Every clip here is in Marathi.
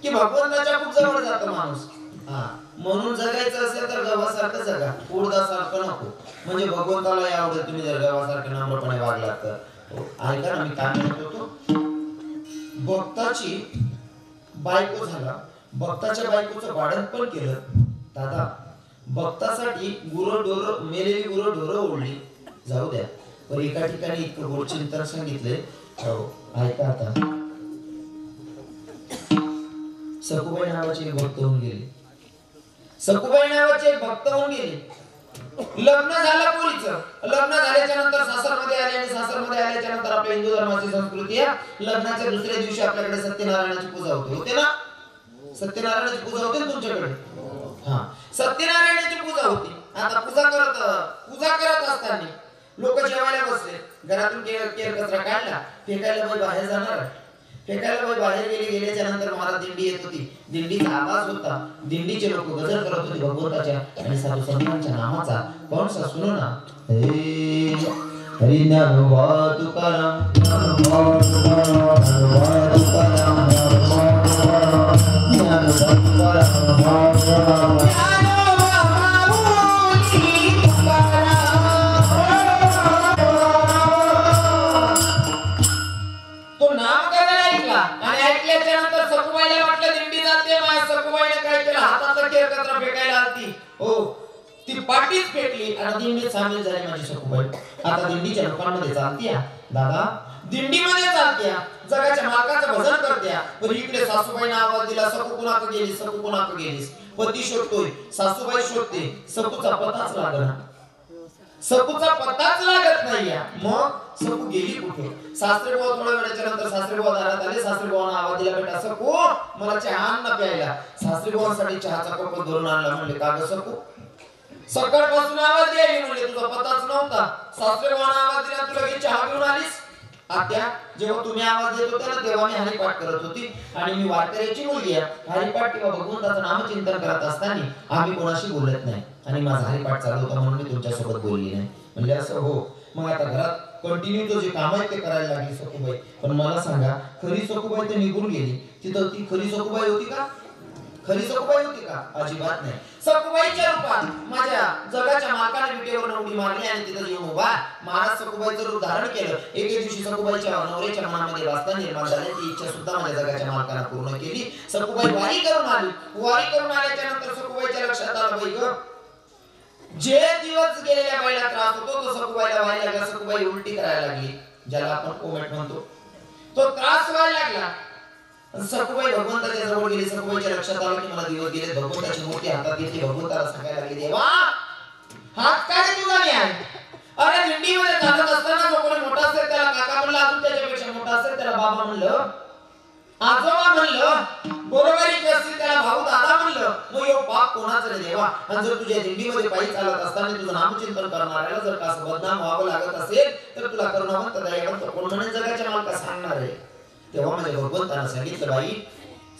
की भगवंताच्या खूप जवळ जातो माणूस. म्हणून जगायचं असेल तर गव्हासारखं जगा, उडदासारखं नको. म्हणजे भगवंताला आवडेल तुम्ही जर गव्हासारखं नम्रपणे वागलात तर. ऐका ना, मी काय म्हणत होतो, भक्ताची बायको झाला, भक्ताच्या बायकोचं भाडण पण केलं. दादा, भक्तासाठी गुरढोर, मेलेली गुरढोर ओढली, जाऊ द्या. पण एका ठिकाणी इतकं गोड चिंतन सांगितलंय. ऐका आता, सखुबाई नावाची एक भक्त होऊन गेली. सखुबाई नावाचे एक भक्त होऊन गेले. लग्न झालं पुरीचं. लग्न झाल्याच्या नंतर सासरमध्ये आले आणि सासरमध्ये आल्याच्या नंतर आपल्या हिंदू धर्माची संस्कृती आहे, लग्नाच्या दुसऱ्या दिवशी आपल्याकडे सत्यनारायणाची पूजा होते ना? सत्यनारायणाची पूजा होते ना तुमच्याकडे? सत्यनारायणाची पूजा होती. आता पूजा करत असताना लोक जेवायला बसले. घरातून केर कचरा काढला, फेकायला बाई बाहेर जाणार. फेकायला बाई बाहेर गेल्याच्या नंतर मला दिंडी येत होती. दिंडीचा आवाज होता. दिंडीचे लोक गजर करत होते भगवंताच्या आणि साधू संतांच्या नामाचा. कोणसा सुनो ना, हरी ज्ञानोबा तुकाराम, ज्ञानोबा तुकाराम, ज्ञानोबा तुकाराम, ज्ञानोबा तुकाराम. तो नाम करायला ऐकला आणि ऐकल्याच्या नंतर सखुबाईला वाटलं दिंडी जाते. माझ्या सखुबाईने काय केलं, हाताचा केर कचरा फेकायला आलती. हो, ती पाठीच फेकली आणि दिंडीत सामील झाली माझी सखुबाई. आता दिंडीच्या लोकांमध्ये चालत्या दादा, दिंडीमध्ये चालत्या, जगाच्या मालकाचं भजन करत्या. पण इकडे सासूबाईने आवाज दिला, सकू कुणाक गेलीस, सकू कुणाक गेलीस. पती शोधतोय, सासूबाई शोधते, सकूचा पताच लागला. सकूचा पताच लागत नाहीये. मग सकू गेली कुठे? सासरे बुवा थोड्या वेळाच्या नंतर सासरे बुवा दारात आले. सासरे बुवांना आवाज दिला, बेटा सकू मला चहा आण ना प्यायला. सासरे बुवांसाठी चहाचा कप धरून आणला. म्हणले, का ग सकू, सकाळपासून आवाज द्यायला म्हणले, तुझा पताच नव्हता. सासरे बुवांना आवाज दिला, तुला की चहा घेऊन आलीस? आत्या, जेव्हा तुम्ही आवाज देत होते ना तेव्हा मी हरिपाठ करत होती आणि मी वारकऱ्याची मुलगी आहे. हरिपाठ किंवा भगवंताचं नामचिंतन करत असताना आम्ही कोणाशी बोलत नाही आणि माझा हरिपाठ चालू होता म्हणून मी तुमच्यासोबत बोलली नाही. म्हणजे असं हो. मग आता घरात कंटिन्यू तो जे काम आहे ते करायला लागली सखुबाई. पण मला सांगा, खरी सखुबाई तर निघून गेली. तिथं ती खरी सखुबाई होती का? खरी सखुबाई होती का? अजिबात नाही. सखुबाईच्या रूपात माझ्या जगाच्या मालकाने विटेवर उडी मारली आणि तिथं येऊन उभा महाराज सखुबाईचं रूप धारण केलं. एके दिवशी सखुबाईच्या नवऱ्याच्या मनामध्ये वासना निर्माण झाली. ती इच्छा सुद्धा माझ्या जगाच्या मालकाने पूर्ण केली. सखुबाई वारी करून आली. वारी करून आल्याच्या नंतर सखुबाईच्या लक्षात आलं, बाई ग, जे दिवस गेलेल्या बाईला त्रास होतो तो सखुबाईला व्हायला लागला. सखुबाई उलटी करायला लागली, ज्याला आपण कोमेट म्हणतो. तो त्रास व्हायला लागला. सखुबाई भगवंताच्या जवळ गेली. सखुबाईच्या लक्षात आलं की मला दिवस गेले. भगवंताची मूर्ती हातात घेतली. भगवंताला सांगायला लागली, देवा हात काय तुझा नाही आहे? अरे दिंडीमध्ये चालत असताना जो कोणी मोठा असेल त्याला काका म्हणलं, अजून त्याच्यापेक्षा मोठा असेल त्याला बाबा म्हणलं, आजोबा म्हणलं, बरोबरीचे असतील त्याला भाऊ दादा म्हणलं. मग यो पाप कोणाचं रे देवा? आणि जर तुझ्या दिंडीमध्ये पायी चालत असताना तुझं नामचिंतन करणाऱ्याला जर का असं बदनाम व्हावं लागत असेल तर तुला करुणावंत दयावंत कोण म्हणेल जगाच्या मालका सांगणार आहे. तेव्हा माझ्या भगवंतानं सांगितलं, बाई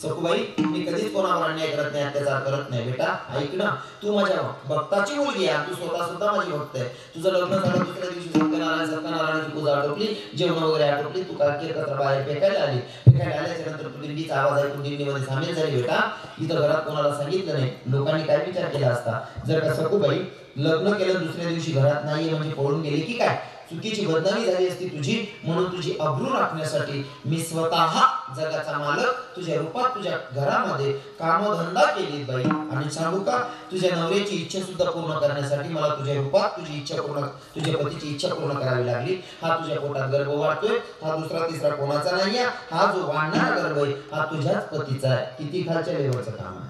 सखुबाई, मी कधीच कोणावर अन्याय करत नाही, अत्याचार करत नाही. बेटा ऐक ना, तू माझ्या भक्ताची मुलगी आहे, तू स्वतः सुद्धा माझी भक्त आहे. तुझं लग्न झालं, दुसऱ्या दिवशी सत्यनारायणाची पूजा आटोपली, जेवण वगैरे आटोपली, तू केर कचरा बाहेर फेकायला आली. फेकायला आल्याच्या नंतर तू दिंडीचा आवाज ऐकून दिंडीमध्ये सामील झाली. बेटा इथं घरात कोणाला सांगितलं नाही. लोकांनी काय विचार केला असता, जर का सखुबाई लग्न केलं दुसऱ्या दिवशी घरात नाहीये म्हणजे पळून गेली की काय, चुकीची बदनामी झाली असती तुझी. म्हणून तुझी अब्रू राखण्यासाठी मी स्वतः जगाचा मालक तुझ्या रूपात तुझ्या घरामध्ये कामधंदा केली बाई. आणि सांगू का, तुझ्या नवऱ्याची इच्छा सुद्धा पूर्ण करण्यासाठी मला तुझ्या रूपात तुझी इच्छा पूर्ण, तुझ्या पतीची इच्छा पूर्ण करावी लागली. हा तुझ्या पोटात गर्भ वाढतोय, हा दुसरा तिसरा कोणाचा नाहीये. हा जो वाढणारा गर्भ आहे हा तुझ्याच पतीचा आहे. किती खालच्या लेवलचं काम आहे.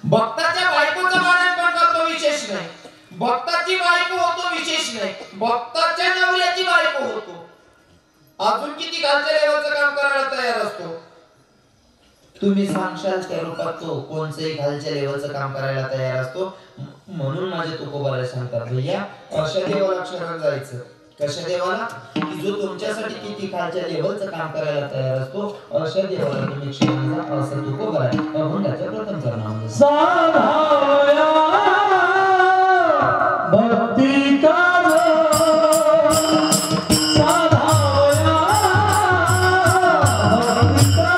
भक्ताच्या बायकोचं वर्णन पण करतो विशेष नाही, भक्ताची बायको होतो विशेष नाही, भक्ताच्या नवऱ्याची बायको होतो. अजून किती खालच्या लेवलचं काम करायला तयार असतो. तुम्ही सांगशाल त्या रूपात तो कोणत्याही खालच्या लेवलचं काम करायला तयार असतो. म्हणून माझे तुकोबाला सांगतात, भैया अशा देवाला शरण जायचं. कशा देवाला? की जो तुमच्यासाठी किती खालच्या लेवलचं काम करायला तयार असतो, अशा देवाला तुम्ही शरण जा, असं तुकोबा आहे. अभंगाच्या प्रथम चरणामध्ये साधाया भक्ती का साधाया भक्ती का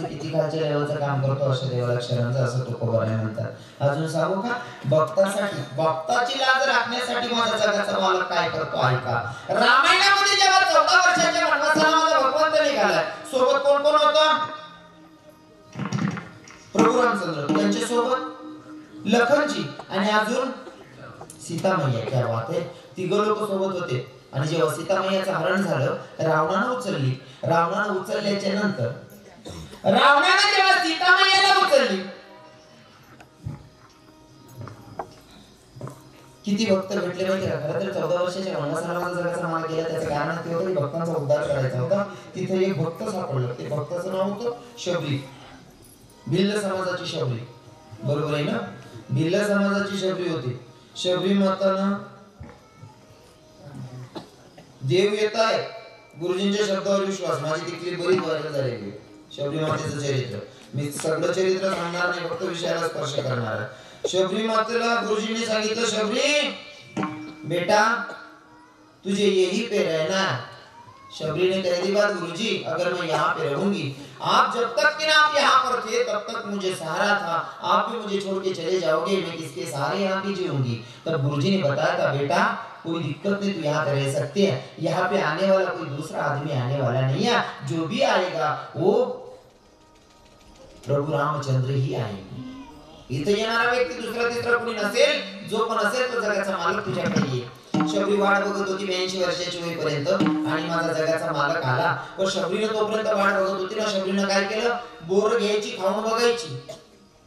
तू किती खालच्या लेवलचं काम करतो अशा देवाला शरणचं असं तुकोबाराय म्हणतात. अजून सांगू का? भक्ताची लाज राखण्यासाठी माझ्या जगाचा मालक काय करतो ऐका. रामायणामध्ये जेव्हा 14 वर्षाच्या वनवासाला माझा भगवंत निघालाय, सोबत कोण कोण होतं? प्रभू रामचंद्र, त्यांच्या सोबत लखनजी आणि अजून सीतामैया. क्या बात आहे, तिघं लोक सोबत होते. आणि जेव्हा सीतामैयाचं हरण झालं, रावणानं उचलल्याच्या नंतर रावणानं जेव्हा सीतामैयाला उचलली, किती भक्त भेटले माहिती का? खरं तर 14 वर्षाच्या वनवासाला माझा जगाचा मालक गेला, त्याचं कारण ते होतं भक्तांचा उद्धार करायचा होता. तिथे एक भक्त सापडलं, ते भक्ताचं नाव होतं शबरी. भिल्ल समाजाची शबरी, बरोबर आहे ना? भिल्ल समाजाची शबरी होती. शबरी मातानं देव येत आहे, गुरुजींच्या शब्दावर विश्वास, माझी तिकली बरीच व्हायरल झालेली. शबरी मातेचं चरित्र मी सगळं चरित्र सांगणार नाही, फक्त विषयाला स्पर्श करणार आहे. शबरी मातेला गुरुजींनी सांगितलं, शबरी बेटा तुझे यही पे रहना. शबरी ने कह दी बात, गुरुजी अगर मैं यहाँ पे रहूंगी, आप जब तक कि ना आप यहाँ पर थे तब तक मुझे सहारा था, आप भी मुझे छोड़ के चले जाओगे, मैं किसके सहारे यहाँ पे जीऊंगी. तब गुरुजी ने बताया था, बेटा कोई दिक्कत नहीं, तू यहाँ पे रह सकते हैं, यहाँ पे आने वाला कोई दूसरा आदमी आने वाला नहीं है, जो भी आएगा वो प्रभु रामचंद्र ही आएंगे. इथे येणारा व्यक्ती दुसरा तिसरा कोणी नसेल, जो पण असेल तो जगाचा मालक तुझ्याकडे येईल. शबरी वाट बघत होती 82 वर्षाची होईपर्यंत, आणि माझा जगाचा मालक आला. पण शबरीनं तोपर्यंत वाट बघत होती ना, शबरीनं काय केलं? बोर घ्यायची, खाऊन बघायची.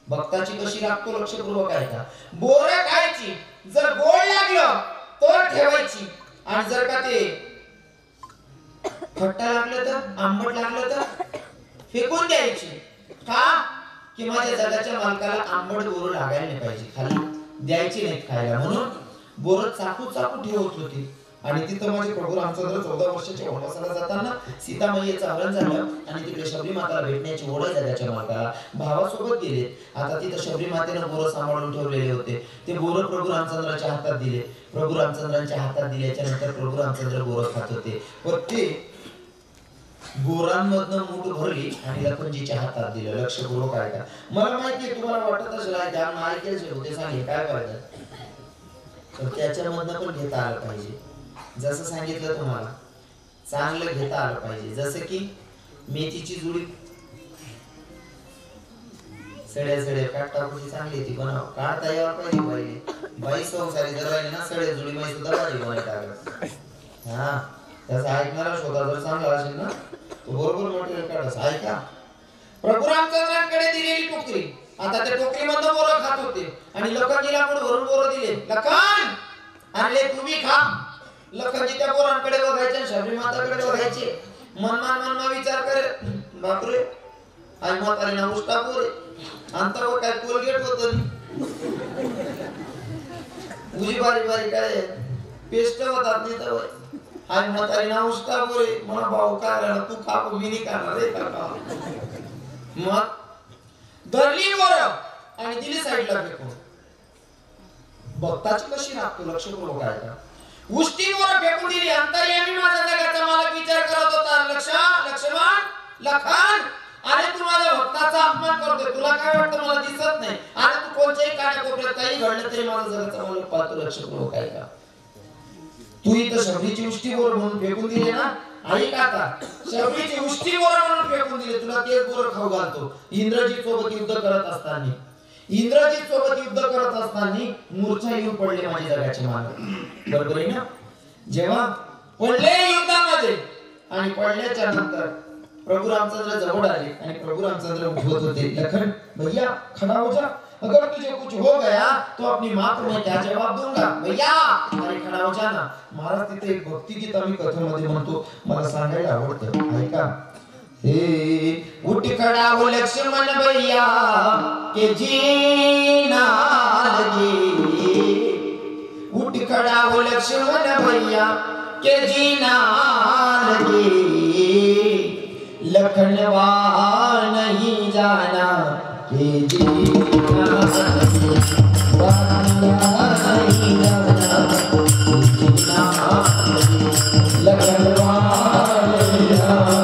भक्ताची कशी लागतो लक्षपूर्वक ऐका. बोर खायची, जर गोड लागलं तर ठेवायची, आणि जर का ते खट्टा लागलं तर, आंबट लागलं तर फेकून द्यायची. का? की माझ्या जगाच्या मालकाला आंबट बोर लागायला नाही पाहिजे, खाली द्यायची नाहीत खायला, म्हणून बोर चाकू ठेवत होती. आणि तिथं माझे प्रभू रामचंद्र 14 वर्षाच्या वनवासाला जाताना सीतामैयाचं हरण झालं, आणि तिकडे शबरी माताला भेटण्याची ओढ आहे जगाच्या मालकाला. भावासोबत गेले. आता तिथं शबरी मातेनं बोरं सांभाळून ठेवलेले होते. ते बोरं प्रभू रामचंद्राच्या हातात दिले. प्रभू रामचंद्रांच्या हातात दिल्याच्या नंतर प्रभू रामचंद्र बोरं खात होते. पण ते बोरांमधनं मूठ भरली आणि लखनजीच्या हातात दिलं. लक्षपूर्वक ऐका. मला माहितीये तुम्हाला वाटत असेल ज्ञान ऐकायचे होते, सांगे काय पाहिजे, तर त्याच्यामधनं पण घेता आलं पाहिजे. जसं सांगितलं तुम्हाला, चांगलं घेता आलं पाहिजे. जसं की मेथीची जुडी सड्या काट टाकूची चांगली ती बनव, काढता यायला पाहिजे. बाई संसारी जर राहिली ना, सड्या जुडी माई सुद्धा भाजी बनायला लागत. हा, त्याचा ऐकणारा शोधा जर चांगला असेल ना, तो बरोबर मटेरियल काढायचं. ऐका, प्रभू रामचंद्रांकडे दिलेली टोकरी, आता त्या टोकरीमधनं बोरं खात होते, आणि लखनजीला पण भरून बोरं दिले. लखन आणले, तुम्ही खा. लखनजी त्या बोरांकडे बघायचे, शबरी माताकडे बघायचे, मन विचार करे, बापरे आई म्हातारीना उष्टा बोरे, अंतरावर काय कोलगेट होत, उजी बारी काय पेस्ट होतात नाही तर आई म्हातारीना उष्टा बोरे. मला भाऊ काय राहिला, तू खा, मी नाही खाणार रे काका. मग धरली बोरं आणि दिली साईडला फेकून. भक्ताची कशी लागतो लक्षपूर्वक ऐका. उष्टी बोरं फेकून दिली. अंतर्यामी माझा जगाचा मालक विचार करत होता, लक्ष्मण लखन, अरे तू माझ्या भक्ताचा अपमान करतोय, तुला काय वाटतं मला दिसत नाही? अरे तू कोणत्याही कानाकोपऱ्यात काही घडलं तरी माझा जगाचा मालक पाहतो. लक्षपूर्वक ऐका. तू इथं शबरीची उष्टी बोरं म्हणून फेकून दिले ना, ऐका आता, शबरीची उष्टी बोरं म्हणून फेकून दिले, तुला तेच बोरं खाऊ घालतो. इंद्रजीत सोबत युद्ध करत असताना मूर्छा येऊन पडले माझे जगाचे मालक. बरोबर आहे ना? जेव्हा पडले युद्धामध्ये आणि पडल्याच्या नंतर प्रभू रामचंद्र जवळ आले आणि प्रभू रामचंद्र उठवत होते, लखन भैया खड़ा हो जा, अगर तुझे कुछ हो गया तो अपनी माँ को मैं क्या जवाब दूंगा, भैया अरे खड़ा हो जा ना. महाराज तिथे एक भक्तिगीत आम्ही कथेमध्ये म्हणतो, मला सांगायला आवडतं. ऐका. हे उठ खड़ा हो लक्ष्मण भैया के जीना लगे, उठ खड़ा हो लक्ष्मण भैया के जीना लगे, लखनवा नहीं जाना के जीना लगे, नहीं जाना लखनवा नहीं जाना.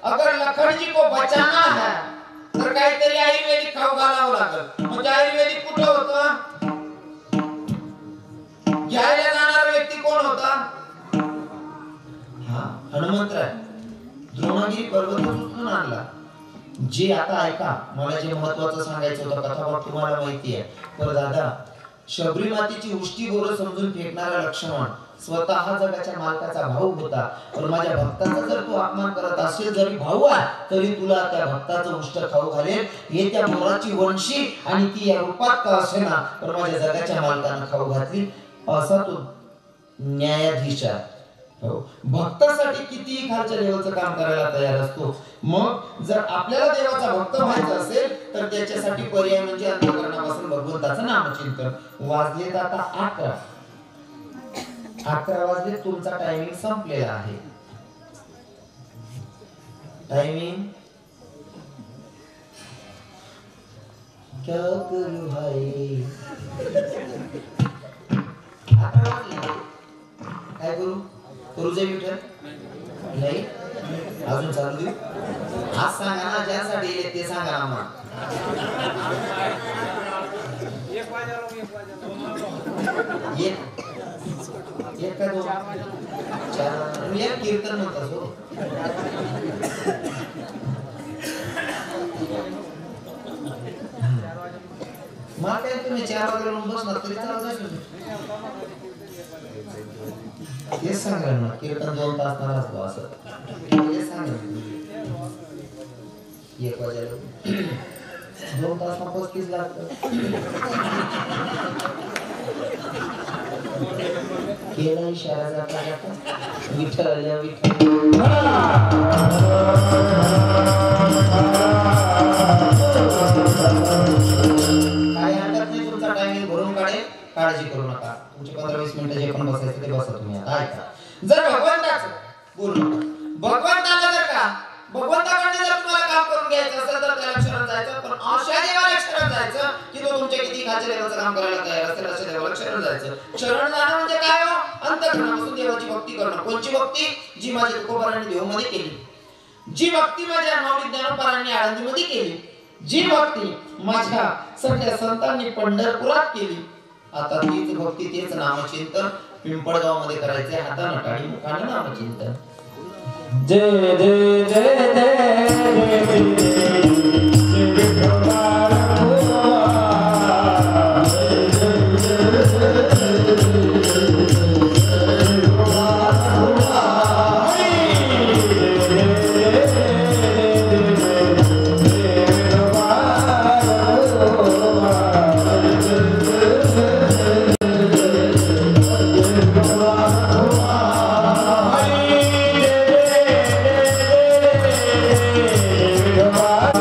अगर लखनजी को बचाना है तर काहीतरी आयुर्वेदिक खाऊ घालावं लागल. म्हणजे आयुर्वेदिक कुठं होतं? घ्यायला जाणारा व्यक्ती कोण होता? हा, हनुमंतराय. द्रोणगिरी पर्वत उचलून आणला. जे आता ऐका, मला जे महत्त्वाचं सांगायचं होतं कथाभाग तुम्हाला माहिती आहे. तर दादा, शबरी मातेची उष्टी बोरं समजून फेकणारा लक्ष्मण स्वतः जगाच्या मालकाचा भाऊ होता. पण माझ्या भक्ताचा जर तू अपमान करत असेल, जरी भाऊ आहे तरी तुला त्या भक्ताचं उष्ट खाऊ घालेल. हे त्या बोराची वंशी आणि ती या रूपात का असेना पण माझ्या जगाच्या मालकानं खाऊ घातली. असा तो न्यायाधीश आहे. हो, भक्तासाठी कितीही खालच्या लेवलचं काम करायला तयार असतो. मग जर आपल्याला देवाचा भक्त व्हायचा असेल तर त्याच्यासाठी पर्याय म्हणजे अंतःकरणापासून भगवंताचं नामचिंतन. वाजलेत आता 11 वाजले. तुमचा टायमिंग संपलेला आहे. टायमिंग क्या करू भाई, 11 वाजले. काय करू? करू जे विठ्ठल नाही अजून चालू देऊ. आज सांगा ना, ज्यासाठी येते ते सांगा ना. एक का दोन चार एक कीर्तन म्हणतात हो. मला काय तुम्ही 4 वाजता बसणार तरी चालत. हेच सांगा ना, कीर्तन 2 तास असतो असं हे सांगा. 1 वाजायला 2 तास 35 लागतं. केला इशारा जाता जाता विठ्ठल या विठ्ठल. काय हरकत नाही, तुमचा टायमिंग भरून काढेल. काळजी करू नका. तुमचे 15-20 मिनिटं जे पण बसायचं ते बसा तुम्ही. ऐका, जर भगवंताचं बोलू नका. भगवंताला जर का भगवंताकडे जर तुम्हाला काम करून घ्यायचं असेल तर त्याला शरण जायचं. पण अशा देवाला शरण जायचं की तो तुमच्या किती खालच्या लेवलचं काम करायला तयार असेल अशा देवाला शरण जायचं. शरण जाणं म्हणजे काय हो? अंतःकरणापासून देवाची भक्ती करणं. कोणची भक्ती? जी माझ्या तुकोबारांनी देवामध्ये केली, जी भक्ती माझ्या माऊली ज्ञानोबारांनी आळंदीमध्ये केली, जी भक्ती माझ्या सगळ्या संतांनी पंढरपुरात केली. आता तीच भक्ती, तेच नामचिंतन पिंपळगाव मध्ये करायचे. हातानं टाळी, मुखानं नामचिंतन. जय जय जय जय Bye.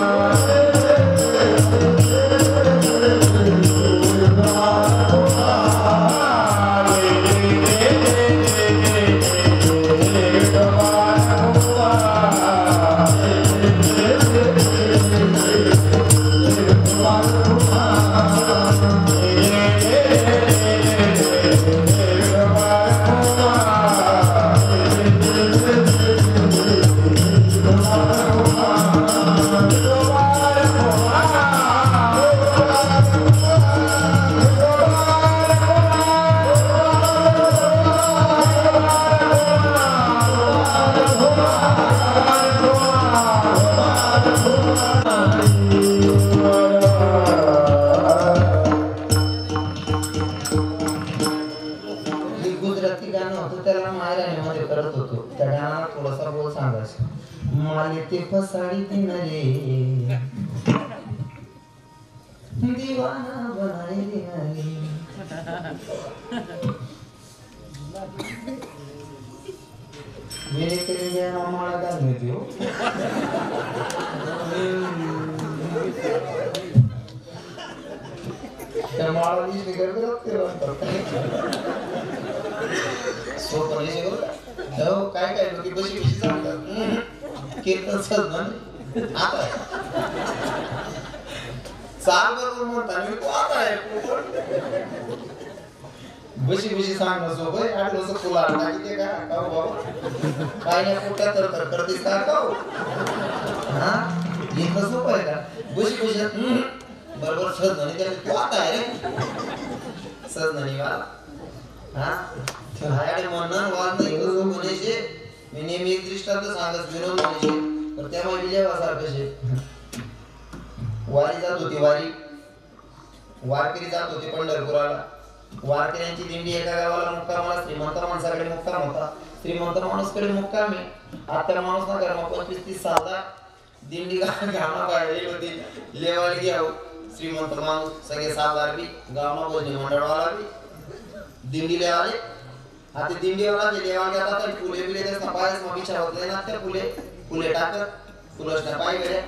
मेरे के लिए हमारा गाल में दियो हमारा भी निकल कर सो पहिले सगळं हो काय काय लोक बशी बशी सांगतात कीर्तन सजन आता चाल बरोबर म्हणता मी को आता आहे बशी बशी सांगणं सोबत आठ दिवस फुला टाकी ते का काऊ बाबा काय नाही कुठं तर करतेस का काऊ हा इथं सोपं आहे का बशी बशी बरोबर सजन त्याला को आता आहे रे सजन वाला हा हायाडे म्हणणं वाद नाही कसं म्हणायचे मी नेहमी एक दृष्टांत सांगत विनोद म्हणायचे तर त्यामुळे विजयवासारखं शे वारी जात होती वारकरी जात होते पंढरपुराला वारकऱ्यांची दिंडी एका गावाला मुक्कामाला श्रीमंत माणसाकडे मुक्काम होता श्रीमंत माणूसकडे मुक्काम आहे आता माणूस ना करा 25-30 साला दिंडी गावना बाहेर होती लेवायला घ्याव श्रीमंत माणूस सगळे सावकार बी गावना भोजनी मंडळवाला बी दिंडीला आले आता दिंडीवाला जे लेवा घेतात आणि फुले बिले त्यासना पायस मग बिछा होत ना त्या फुले टाकत फुलसना पाय गेले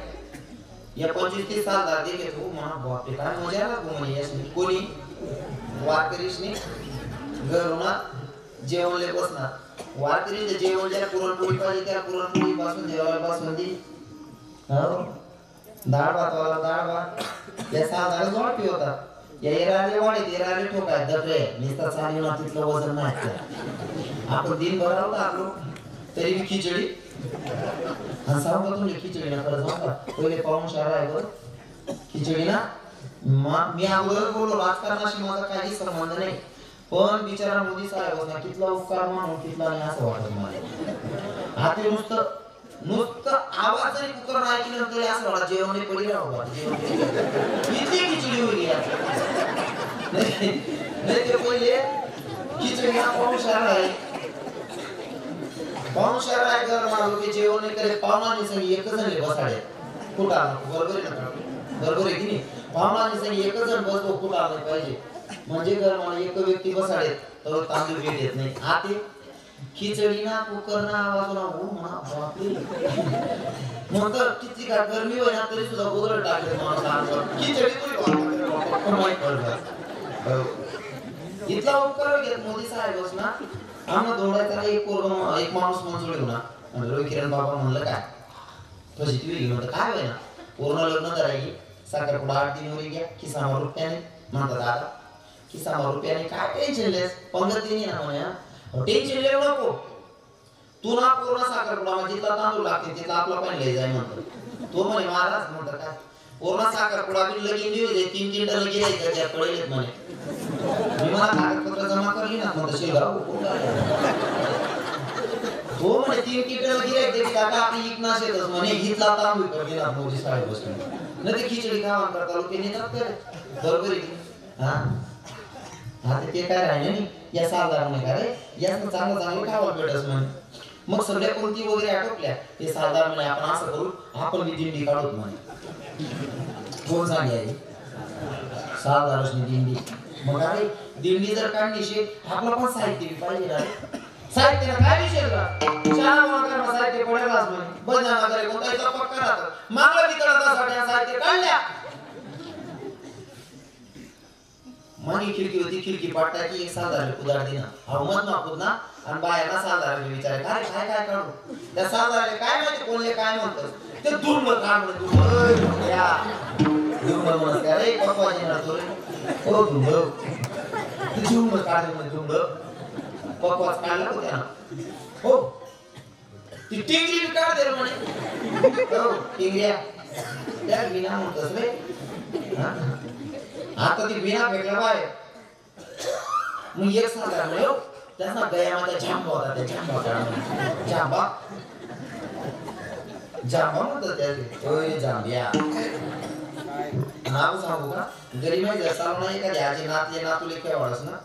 या 25-30 साल दा देखे तो मना बापरे काय मजा आला घुमणी यासनी कोणी वारकरीसनी घरूना जेवणले बसणार वारकरीचे जेवण ज्या पुरणपोळी पाहिजे त्या पुरणपोळी पासून जेवायला बासुंदी हो डाळ भातवाला डाळ भात या साधारण जोडपी होता या एराले वाढे एराले ठोकाय दबरे निस्ता चालीना तिथलं वजन नाही आपण दिन भराव टाकलो तरी मी खिचडी आणि सांगतो तुमची खिचडी ना खरं सांगा पहिले पाहून शाळा आहे बरं खिचडी ना मी अगोदर बोललो राजकारणाशी माझा काही संबंध नाही पण बिचारा मोदी साहेब होता कितला उपकार म्हणून कितला नाही असं वाटत मला आता नुसतं आवाज जरी कुकर ऐकलं तरी असं वाटत जेवण पडली राहू इतकी खिचडी होईल नाही ते पहिले खिचडी हा पाहुणचार आहे घर मारू की जेवण करे पाहुणाने संगी एकच जण बसाडे कुठा बरोबर आहे ना बरोबर आहे की नाही पाहुणाने संगी एकच जण बसतो कुठा नाही पाहिजे म्हणजे घर मला एक व्यक्ती बसाडे तर तांदूळ भेट येत नाही आते खिचडी ना कुकर ना आवाज ना हो म्हणा बापरे नंतर किती का गरमी होय ना तरी सुद्धा गोदर टाकले मला खिचडी तरी माहित पडलं इतला उपकार घेत मोदी साहेब ना आम्हाला दोडायचा एक माणूस मंजुळी ना रवी किरण बाबा म्हणलं काय पॉझिटिव्ह घेऊन म्हणलं काय होय ना पूर्ण लग्न करायची साखरपुडा 8 दिन वर घ्या किसा रुपयाने म्हणतात दादा किसा रुपयाने काय टेन्शन लेस 15 दिन ना म्हणे टेन्शन लेऊ नको तू ना पूर्ण साखरपुडा म्हणजे जितला तांदूळ लागते तिथला आपला पण लय जाय म्हणतो तो म्हणे महाराज म्हणतात काय पूर्ण साखरपुडा बिन लगीन देऊ दे 3 टन गिरायचं त्या पडेलेत म्हणे मी मला कागदपत्र जमा करली ना म्हणतो शिलगाव तो म्हणे 3 किंटल गिरायचे काका आपली इकनाश येतच म्हणे घेतला तांदूळ कर दिला मोदी साहेब बसून न ते खिचडी खावा करता लोक नेतात करे बरोबर आहे हा आता ते काय राहिले नाही या साधारण काय रे याचं चांगलं खावा भेटस म्हणे मग सगळ्या कोणती वगैरे आटोपल्या ते साधारण म्हणे आपण असं करू आपण बी दिंडी काढूत म्हणे कोण सांगे साधारण दिंडी मग अरे दिंडी जर काढली शे आपला पण साहित्य पाहिजे ना साहित्य काय विषय का शाळा मागणार साहित्य पडेलच म्हणे बंधन वगैरे कोणताही पक्का राहतात मागला वितरणासाठी साहित्य काढल्या मनी खिडकी होती खिडकी पाटाची एक साधारण उदाहरण दिना अवमत नापूत ना आणि बायांना साधारण विचार काय काय काय काढू त्या साधारण काय माहिती कोणले काय म्हणतात ते दुर्मळ काढ म्हणतो या दुर्मळ म्हणत काय रे पप्पाजी ना तो हो दुर्मळ ते दुर्मळ काढ म्हणजे दुर्मळ पप्पाच काढला होता ना हो ती टिंगरी काढ दे म्हणे हो टिंगऱ्या त्या विना म्हणतस रे हा आता ती विना भेटला बाय मग एक साधारण म्हणलो त्याचा गयामध्ये जांबा होता त्या जांबा म्हणतात त्याचे ओय जांबिया नाव सांगू का गरीब जसा नाही एखादी आजी नातले नातुले केवळच ना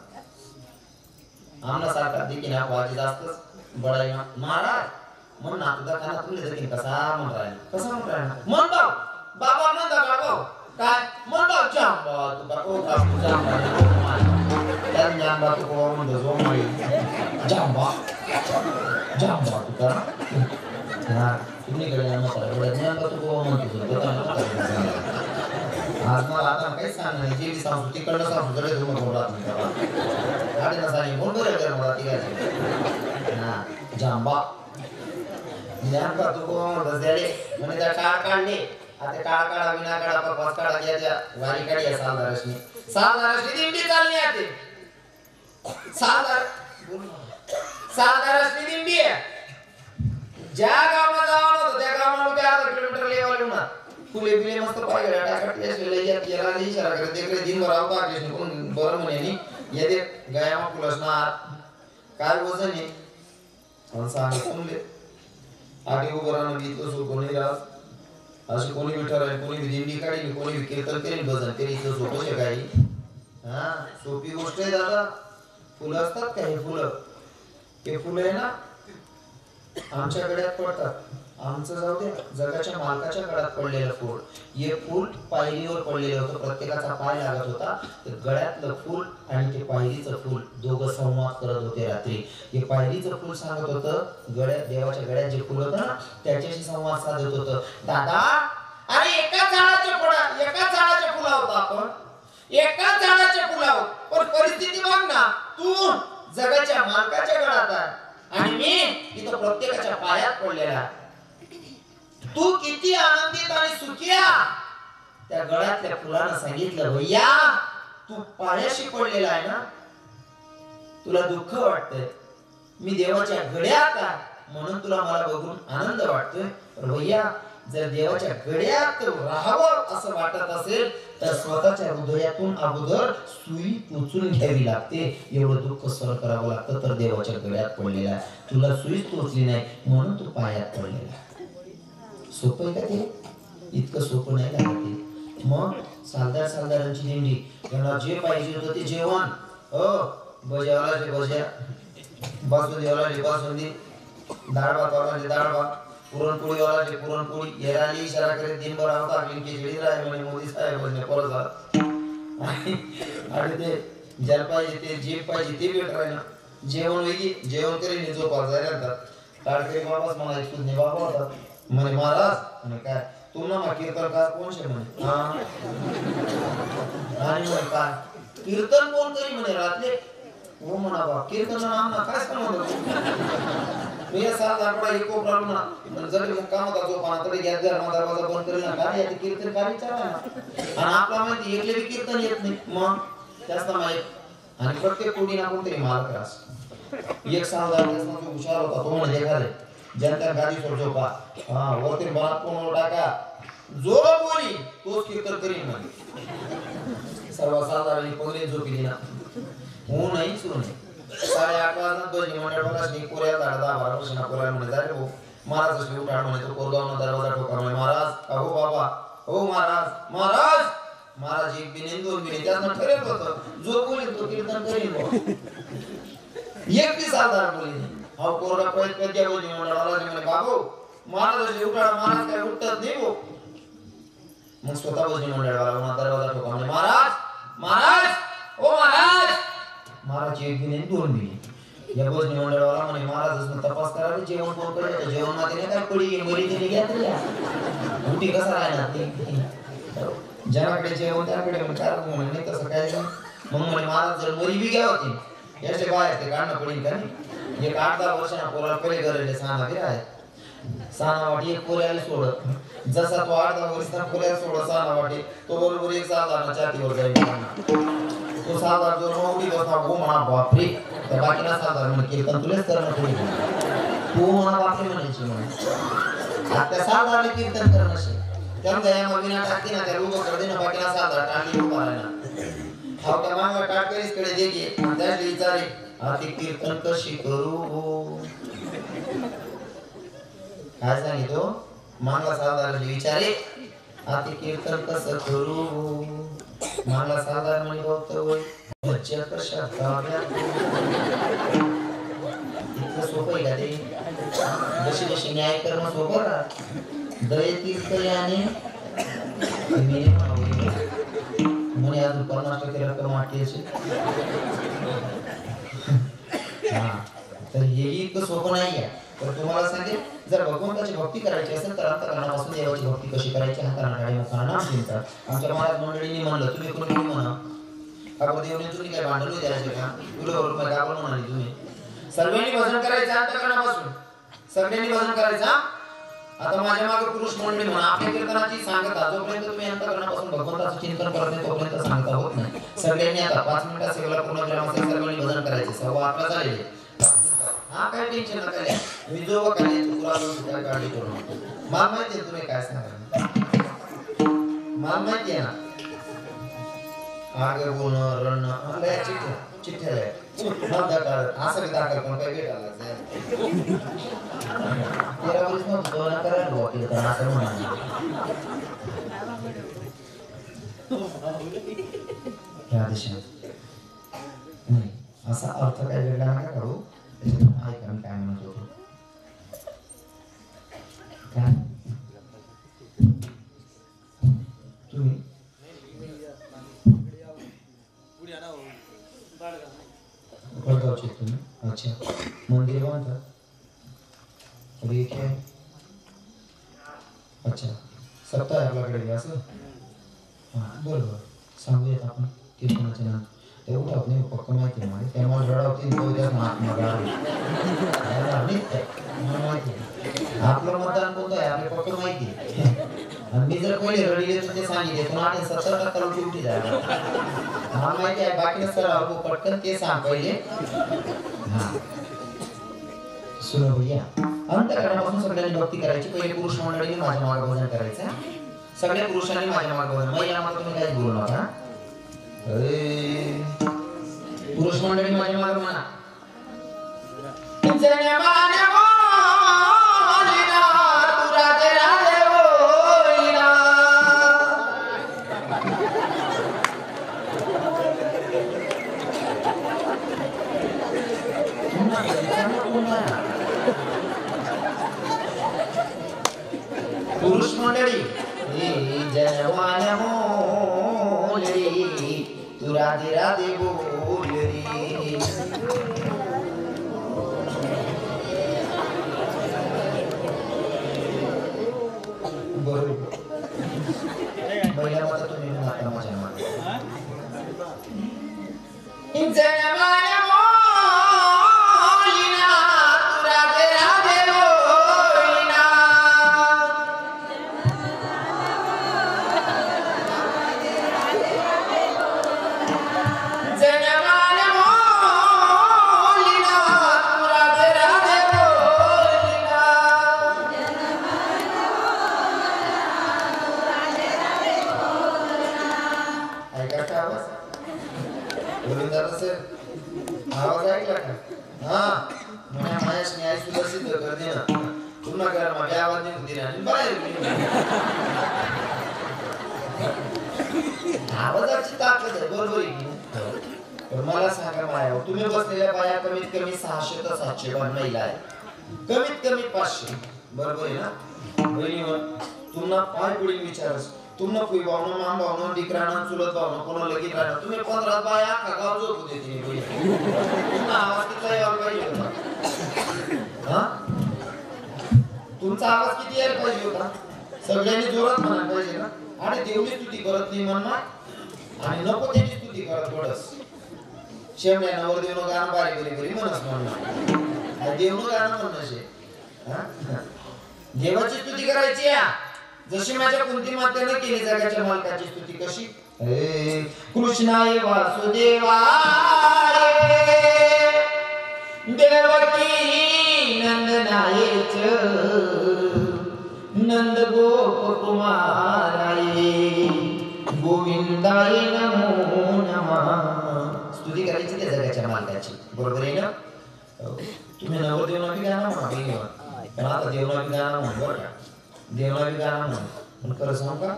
आमना सारखा देखील ना वाजी जास्तच बडाई महाराज म्हणून नातुदा खाना तुले देखील कसा म्हणताय म्हणतो बाबा म्हणता बाबा काय म्हणतो जांबा तुका ओ जांबा त्यात जांबा तू कोवा म्हणतो जो माई जांबा जांबा तू का हा तुम्ही कडे जांबा तू कोवा म्हणतो आज मला आता काही सांग नाही जे सांगतो तिकडनं सांगतो जरी तुम्ही बोलत नाही गाडी ना सांगे कोण बरं मला ती काय हा जांबा जांबा तू कोवा म्हणतो त्याले म्हणजे त्या काळ काढले आता काळ काढा विना काढा पाच काढा घ्यायच्या वारी काढी आहे सालदारसनी दिंडी चालली आहे सालदारसनी दिंडी आहे ज्या गावात जावं होतं त्या गावाला लोक 8 किलोमीटर लेवल होणार फुले बिले मस्त पाहिजे टाकाटले असलेले याला इशारा करत तिकडे दिनभर आवता आलेस कोण बरं म्हणे येते गायामा फुलसणार काय वजन आहे आणि सांग सुनले आधी उभं गीत सो कोणी राहत असं कोणी विठ्ठल आहे कोणी दिंडी काढली कोणी कीर्तन करेल भजन करेल इथं सोपं आहे काही हा सोपी गोष्ट आहे दादा फुलं असतात का हे फुलं हे फुलं आहे ना आमच्या गळ्यात पडतात आमचं जाऊ दे जगाच्या मालकाच्या गळ्यात पडलेलं फूल हे फूल पायरीवर पडलेलं होतं प्रत्येकाचा पाय लागत होता तर गळ्यातलं फूल आणि ते पायरीचं फूल दोघं संवाद करत होते रात्री हे पायरीचं फूल सांगत होतं गळ्यात देवाच्या गळ्यात जे फूल होतं ना त्याच्याशी संवाद साधत होतं दादा अरे एका झाडाच्या फुलावर आपण एका झाडाच्या फुलावर पण परिस्थिती बघ ना तू जगाच्या मालकाच्या गळ्यात आहे आणि मी इथं प्रत्येकाच्या पायात पडलेला तू किती आनंदित आणि सुखी त्या गळ्यातल्या फुलानं सांगितलं भैया तू पायाशी पडलेला आहे ना तुला दुःख वाटतंय मी देवाच्या गळ्यात आहे म्हणून तुला मला बघून आनंद वाटतोय पण भैया जर देवाच्या गळ्यात राहावं असं वाटत असेल तर स्वतःच्या हृदयातून अगोदर सुई टोचून घ्यावी लागते एवढं दुःख सहन करावं लागतं तर देवाच्या गळ्यात पडलेला तुला सुईच टोचली नाही म्हणून तू पायात पडलेला सोपं आहे का ते इतकं सोपं नाही लागत मग सालदारांची दिंडी त्यांना जे पाहिजे होतं ते जेवण बजावला जे बजा बासुंदीवाला जे बासुंदी डाळ भातवाला जे डाळ भात पुरणपोळीवाला जे पुरणपोळी येराली इशारा करीत दिनभर आवता खिचडी राय म्हणे मोदी साहेब म्हणे परत आणि ते ज्याला पाहिजे ते जे पाहिजे ते भेट राहिलं जेवण वेगळी जेवण करीन झोपा जायला ताडकरी बाबाच मला एक सुज्ञ बाबा होता म्हणे महाराज म्हणे काय तुम्हाला कीर्तनकार कोण शे म्हणे आणि म्हणे काय कीर्तन कोण करी म्हणे रात्री हो म्हणा बा कीर्तन नाम ना काय सांगतो मी साल दाखवला एक कोपरा ना जरी कामाचा झोपाना तरी गॅस दरवाजा बंद करेल ना काय याचे कीर्तन काय विचारा ना आणि आपला माहिती एकले बी कीर्तन येत नाही मग जास्त माहित आणि प्रत्येक कोणीना कोणतरी मालक असतो एक सालदार त्याचा हुशार होता तो म्हणे एखादे जनता गादी सोड झोपा वरती मनात कोण टाका जो बोली तोच कीर्तन करीन म्हणे सर्व सालदारांनी पगडी झोपली ना हो नाही सुरू नाही 8:30 वाजता दोन्ही मंडळाला कोऱ्या 10-12 वर्षांना कोऱ्या म्हणे जाय भाऊ महाराज अशी उठाड म्हणे तो कोरगावनं दरवाजा ठोका म्हणे महाराज अहो बाबा हो महाराज महाराज महाराज एक बिने 2 बिने त्यानं ठरवलं होतं जो बोले तो कीर्तन करीन एक बी सालदार बोली अहो कोरडा पळत द्या दोन्ही मंडळाला म्हणे बाबू महाराज अशी उठाड महाराज काय उठत नाही हो मग स्वतः दोन्ही मंडळाला दरवाजा ठोका म्हणे महाराज महाराज ओ महाराज महाराज एक बिने 2 बिने या भजनी मंडळाला म्हणे महाराज तपास करावे जेवण कोण करायचं जेवण मध्ये नाही काय पडी मरी तरी घ्या तरी उठी कसा राहणार ते ज्याकडे जेवण त्याकडे म्हणे तसं काय मग म्हणे महाराज जर मरी बी घ्या होती याच्या बाहेर ते काढणं पडेल का नाही एक 8-10 वर्षांना पोराला पहिले गरेले साना बी आहे साना वाटी एक पोऱ्याला सोडत जसा तो 8-10 वर्षांना पोऱ्याला सोडत साना वाटी तो बरोबर एक साधारण छातीवर जाईल तो साधारण जो नवडी बसला हो म्हणा बापरे त्या बाकीला साधारण म्हणे कीर्तन तुलेच करणं पुढे तू म्हणा बापरे म्हणायची म्हणे आता साधारण कीर्तन करणं असे त्यांचा या मगिना टाकते ना त्या उभं करते ना बाकीला साधारण टाकली उभा राहिना हा त्या मागं टाकलीच कडे देखे त्याच विचारे आती कीर्तन कशी करू काय सांगितो मागला साधारण विचारे आती कीर्तन कसं करू मागला साधारण म्हणे बघतो बच्चा कशा इतकं सोपं आहे का ते जशी जशी न्याय करणं सोपं का दये तीर्थयाने म्हणे अजून 50% रक्कम वाटते अशी. तर हे इतकं सोपं नाही आहे. तर तुम्हाला सांगेल, जर भगवंताची भक्ती करायची असेल तर अंतःकरणापासून देवाची भक्ती कशी करायची हा कर्नाटकी मुखांना चिंता. आमच्या महाराज मंडळींनी म्हणलं तुम्ही कोणी कोणी म्हणा आपण देवने तुम्ही काय भांडण होते असे का तुला काय आपण म्हणाली तुम्ही सर्वांनी भजन करायचं अंतःकरणापासून सगळ्यांनी भजन करायचं. आता माझ्या मागे पुरुष मंडळी म्हणा आपल्या कीर्तनाची सांगता जोपर्यंत तुम्ही अंतःकरणापासून भगवंताचं चिंतन करत नाही तोपर्यंत सांगता होत नाही. सगळ्यांनी आता 5 मिनिटात सेवेला पूर्ण विराम असेल सर्वांनी भजन करायचे. 11:15 झालेले. हा काय टेन्शन नका घ्या. मी जो काय तुला काय काळजी करू नको. मला माहिती आहे तुम्ही काय सांगा. मला माहिती आहे ना आगे बोलणं रणणं लय चिठ्ठ्या असं बी दाखल पण काही भेट आला तेरा वर्ष नव्हतं ना करायला बुवा कीर्तन असं म्हणा. या दिशेने नाही असा अर्थ काही वेगळा नका काढू. त्याच्यातून ऐका मी काय म्हणत होतो. काय तुम्ही बडगावचे तुम्ही अच्छा मंदिर बांधतात अरे काय अच्छा सप्ताह आहे आपल्याकडे असं हां बरोबर सांगूयात आपण कीर्तनाच्या नाव ते उठावत नाही पक्क माहिती आहे मला त्या मला रडावतील तो उद्या महात्मा माहिती आपलं मतदान कोणतं आहे आपले पक्क माहिती आहे. मी जर पहिले रडले तर ते सांगितले पण आता 70% लोक उठी जायला मला माहिती आहे बाकी नसतं पटकन ते सांग पहिले. हां सुनो भैया अंतःकरणापासून सगळ्यांनी भक्ती करायची. पहिले पुरुष मंडळीने माझ्या मागे भजन करायचं. सगळ्या पुरुषांनी माझ्या मागे भजन महिलांमध्ये तुम्ही काहीच बोलू नका. पुरुष मंडळी माझ्या मागे म्हणा पुरुष मंडळी जनमान मोलरी तू राधे राधे बोल रे. बरोबर पहिल्या माता तुम्ही माता माझ्या मागे आवाज ऐकला का? हा म्हणा माझ्या न्याय सुद्धा सिद्ध कर दे ना पूर्ण कर माझ्या आवाज निघू दे ना बाहेर आवाजाची ताकद आहे बरोबर आहे. पण मला सांगा माया तुम्ही बसलेल्या बाया कमीत कमी 600 ते 700 महिला आहे कमीत कमी 500 बरोबर आहे ना. बहिणी तुम्हाला पाय पुढील विचारस तुम्हाला कोई भावना मान भावना डिकराना चुलत भावना कोणा लगीन राहणार तुम्ही 15 बाया का गाव झोपू देते नाही बहिणी. आवाज किती यायला पाहिजे होता हा तुमचा आवाज किती यायला पाहिजे होता सगळ्यांनी जोरात म्हणायला पाहिजे ना. आणि देवनी स्तुती करत नाही म्हणणार आणि नको त्याची स्तुती करत पडस. शेवण्या नवर देवनं गाणं बारी बरी बरी म्हणस म्हणणार देवनं गाणं म्हणणं देवाची स्तुती करायची जशी माझ्या कुंती मातेने केली जगाच्या मालकाची स्तुती कशी कृष्णाय वासुदेवाय देवकी नंदनायच नंद गोप कुमाराय गोविंदाय नमो नमः. स्तुती करायची त्या जगाच्या मालकाची बरोबर आहे ना. तुम्ही नवरदेवना बी गाणं म्हणा पण आता देवना बी गाणं म्हण बरं का देवना बी गाणं म्हण. पण खरं सांगू का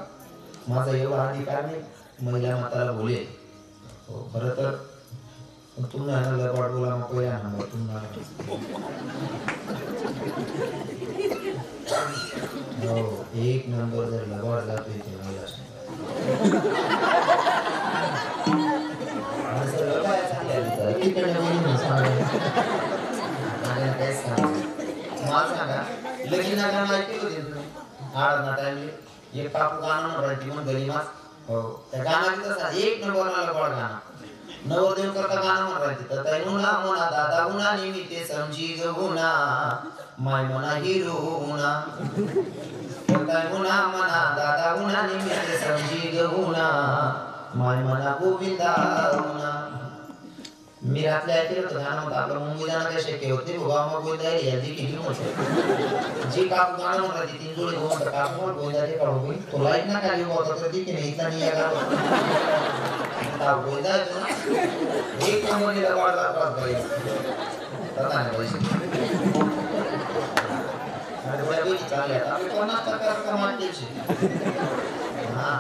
माझा एवढा अधिकार नाही महिला माताला बोलेल हो खरं तर तुम्हाला लबाड बोला मग पहिला नंबर तुम्हाला हो 1 नंबर जर लबाड जातोय ते महिला आडना टाइमले एक काकू गाणं म्हणायची मग गरीमास हो त्या गाण्यात तसा एक नंबरला लबाड गाणं नवरदेव करता गाणं म्हणायची तर तैनुना मना दादा उना निमित्ते समजी गहुना माय मना हिरो उना तैनुना मना दादा उना निमित्ते समजी गहुना माय मना गोविंदा उना मी रात्री ऐकलं होतं गाणं होतं आपलं मुंबई जाणं काय शक्य होते बाबा मग गोविंदा यादी केली होती जी काकू गाणं म्हणतात तीन जोडी होऊन तर काकू मग गोविंदा ते काढू होईल तो लाईट ना खाली होता तर ती की नाही इथला नाही या गाणं गोविंदा येतो ना एक नंबरला वाढला त्रास पाहिजे तसा नाही पाहिजे आणि थोड्या गोष्टी चालल्या आपली 50% कमाल द्यायची हा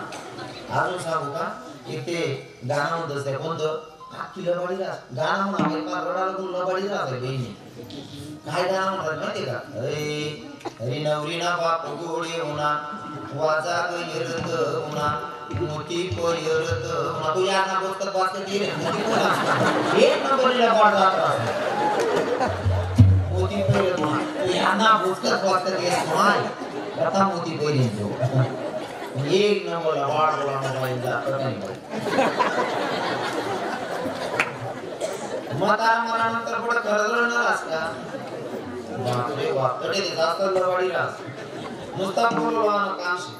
अजून सांगू का इथे गाणं होतं त्या कोणतं अख्खी लबाडी रास गाणं म्हणा आपल्या रडाला कोण लबाडी रास आहे बहिणी काय गाणं म्हणतात माहिती का अरे नवरीना बाप गोडे होना वाजा गैरत होना मोठी कोयरत होना तू या ना गोष्ट वाचत येईल मोठी कोण एक नंबरला पाठ जात मोठी कोयरत होना तू या ना गोष्ट वाचत येईल माय कथा मोठी कोयरत एक नंबरला वाढ बोलावं पाहिजे म्हातारा मरानंतर पुढे खरं रडणारच का बापरे बाप तडे जास्त लवाडी रास नुसता बोललो ना कामशी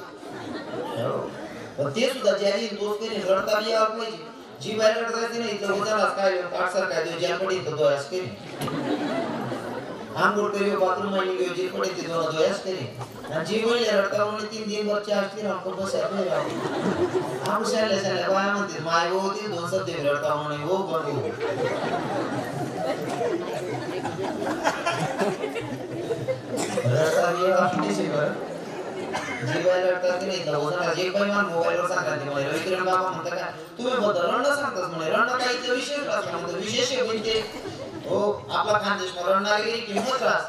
पण ते सुद्धा ज्याने दोस्त केले रडता बी आलं पाहिजे जी बाहेर रडतायची नाही इथं उद्यालाच काय काटसर काय देऊ ज्या पडी इथं दोयास केली आंघोळ करी बाथरूम मध्ये गयो जे पडी ते दोयास केली आणि जी वळी रडता म्हणून 3 दिन बच्चे असतील हमको बस आहे हम शाले बाया म्हणते माय होती 2 शब्द रडता म्हणून हो बघू रडता ये आपली सेवर जीवाला रडता नाही तर होणार जे काही मला मोबाईल वर सांगतात ते मला विक्रम बाबा म्हणतात का तुम्ही बदलणं सांगतास म्हणे रण काही ते विशेष असतं म्हणजे विशेष म्हणजे हो आपला खानदेश रडणारी गेली किंमत रास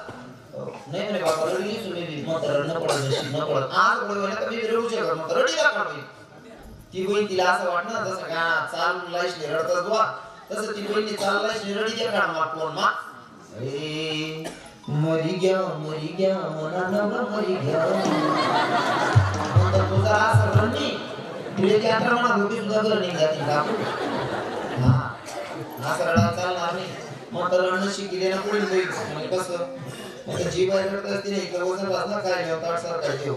नाही म्हणे बाबा रडली तुम्ही बी मग रडणं पडत न पडत आज बोलवलं का मी रडू शकत मग रडीला काढू ती बहीण तिला असं वाटलं जसं गाणं चालून लाईशने रडतात बुवा तसं ती बहीण चाललाय रडीच्या काढ मार कोण मा ए मरी गया मना नव मरी गया नंतर तुझा असं रडणी तुझे त्या प्रमाणात होती सुद्धा घर नाही जाती काकू हा असं रडा चालणार नाही मग तर रडणं शिकले ना पुढे जाईल म्हणजे कसं म्हणजे जी बाहेर रडत असते नाही इकडं वजन वाचणार काय घेऊ ताट सर काय घेऊ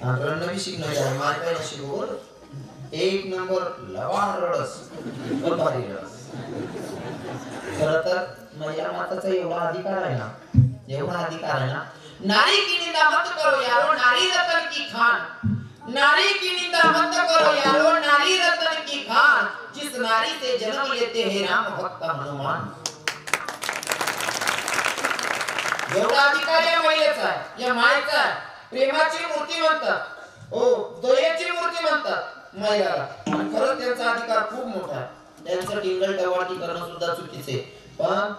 आणि रडणं बी शिकणं आहे माय काय शिकू बरं एक नंबर लवाण रडस पण भारी रडस खरं तर महिला माताचा एवढा अधिकार आहे ना नारी की निंदा मत करो यारो नारी रतन की खान नारी की निंदा मत करो यारो नारी रतन की खान जिस नारी से जन्म लेते हैं राम भक्त हनुमान एवढा अधिकार या महिलेचा आहे या मायेचा आहे प्रेमाची मूर्ती म्हणतात हो दयेची मूर्ती म्हणतात महिलाला आणि खरंच त्यांचा अधिकार खूप मोठा आहे त्यांचं टिंगल टवाळकी करणं सुद्धा चुकीचे पण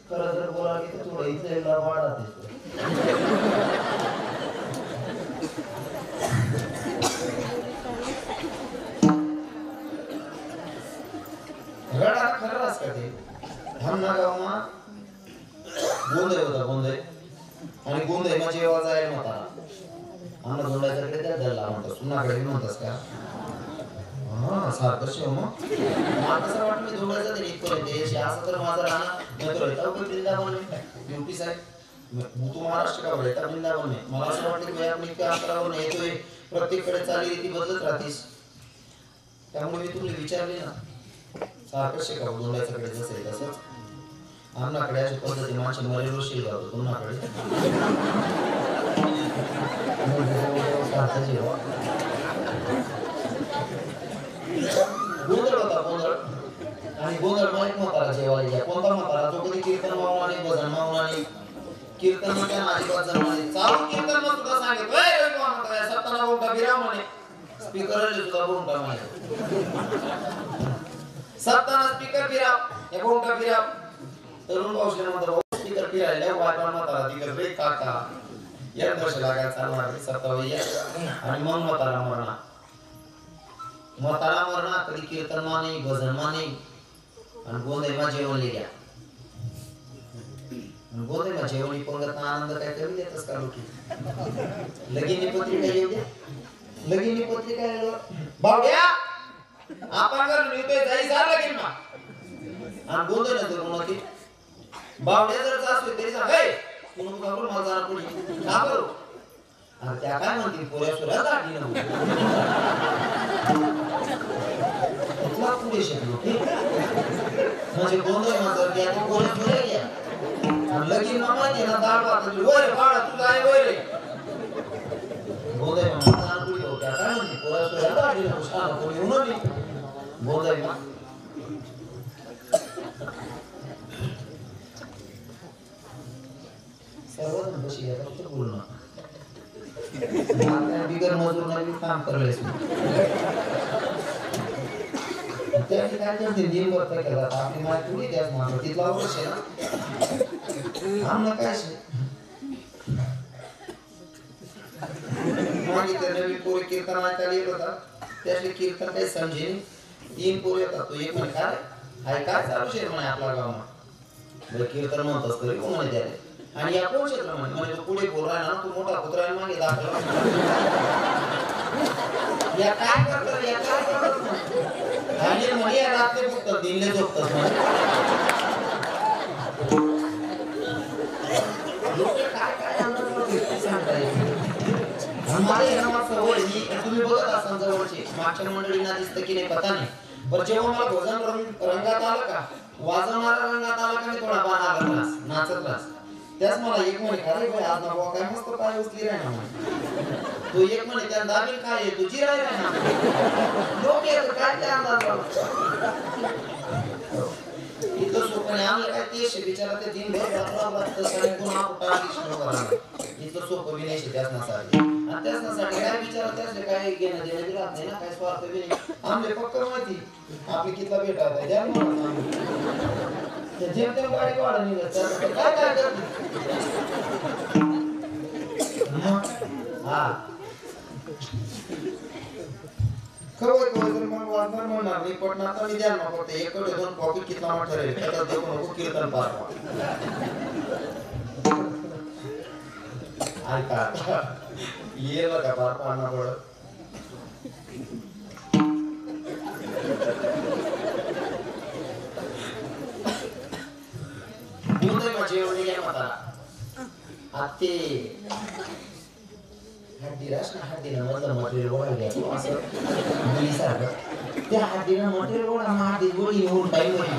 खरं जर बोलावं तर थोडं इथे वाढत रडा खरंच का ते धामना गावमा गोंधळ होता गोंधळ आणि गोंधळ माझी आवाज आहे म्हातारा आम्हाला गोंधळाच्याकडे त्या धरला म्हणतात सुनाकडे म्हणतास का हा सारखं शिव मग मला कसं वाटलं मी गोंधळाचं तरी इतकं देश असं तर माझं राहणं नंतर येता वृंदावन ड्युटी साहेब तू महाराष्ट्र का येता वृंदावन मला असं वाटतं की आपण इतक्या अंतरावर येतोय प्रत्येककडे चाली रीती बदलत राहतीस त्यामुळे मी तुला विचारले ना सारखं शिकावं गोंधळाच्याकडे जसं आहे तसंच आमनाकडे अशी पद्धती माणसं मरेलो शिलगावतो तुम्हाकडे गोंधळ होता गोंधळ आणि गोंधळ माहित म्हातारा जेवायला कोणता म्हातारा तो कधी कीर्तन मावणाने भजन मावणाने कीर्तन त्या अजिबात जमणाने चालू कीर्तन मग सुद्धा सांगितलं सत्ताना बोलता बिरा म्हणे स्पीकर सुद्धा बोलता म्हणे सत्ताना स्पीकर बिरा हे बोलता बिरा तरुण पावसाने म्हणतात स्पीकर फिरायला वाटवा म्हातारा तिकडे ब्रेक काका या वर्ष लागायला चालणार सत्तावय्या आणि मग म्हातारा मरणा कधी कीर्तन मा नाही भजन मा नाही आणि गोंधळ मा जेवण लिहिल्या बोलते मग जेवणी पंगत आनंद काय कमी देतस का लोकी लगीनी पत्रिका येऊ द्या लगीनी पत्रिका बावड्या आपण जर निवते जाई जा लगीन मा आणि बोलतो ना तो कोणाची बावड्या जर जासो तरी सांग ए कोण गावर माझा कोणी का करू अरे त्या काय म्हणतील पोऱ्या सुरा दाढी ना इतला पुढे शिकलो की म्हणजे गोंधळ नंतर त्या पोऱ्या सुरा घ्या लगीन मामा ना दाढ वाटली ओय बाळा तू काय ओय रे गोंधळ मामा पुढे हो त्या काय म्हणतील पोऱ्या सुरा दाढी ना उसाला कोणी उन्होंने गोंधळ मामा सर्वजण बशी आहे फक्त बोलणं बिगर मजूर नाही काम करलेस त्याची काय करते दिन भर केला आपली माय थोडी त्याच मागं तिथला वर्ष आहे ना आमना काय मागे तर नवीन पोरी कीर्तन ऐकायला येत होता त्याचे कीर्तन काही समजेल 3 पोरी येतात तो एक म्हणे काय हाय काय चालू शेर म्हणे आपला गावात कीर्तन म्हणतोस तरी कोण म्हणे त्याने आणि या कोण क्षेत्र म्हणजे पुढे बोल रहा ना तू मोठा कुत्रा मागे दाखल या काय करतो या काय करतो आणि म्हणे या रात्री फक्त दिनले झोपतात लोक काय काय अंदर सांगता हमारे नमाज सवय ही तुम्ही बघत असाल जवळचे मागच्या मंडळींना दिसतं की नाही पता नाही पण जेव्हा मला भजन रंगात आलं का वाजवणारा रंगात आला का मी थोडा बाण आला नाचत रास त्याच मला एक म्हणे अरे भाई आज ना काय मस्त पाय उचली राही ना तो एक म्हणे त्या दाबील काय तुझी राही ना लोक येत काय त्या अंदाज इथं सोपं आम्हाला काय ते बिचारा ते दिन भर रात्र सगळे पुन्हा कुठं कृष्ण करा इथं सोपं बी नाही त्याच नसावी आणि त्याच नसाठी काय विचार त्याच काय घेणं देणं बी राहत नाही ना काय स्वार्थ बी नाही आमले पक्क माहिती आपली कितला भेटा होता द्या जेमतेम गाडी वाढ निघत काय काय करते हा खवय तर मग वाजणार म्हणणार नाही पटणार तर मी द्याल ना फक्त एककडे 2 पॉकेट कितला मोठा ठरेल त्याच्यात देखो नको कीर्तन पार ऐका ये बघा पार पाडणं पडत जेवणी घ्या म्हातारा आते हड्डीलाच ना हड्डीला मधलं मटेरियल गोळा घ्या असं मुलीसारखं त्या हड्डीला मटेरियल गोळा हड्डी गोळी होऊन काही वरी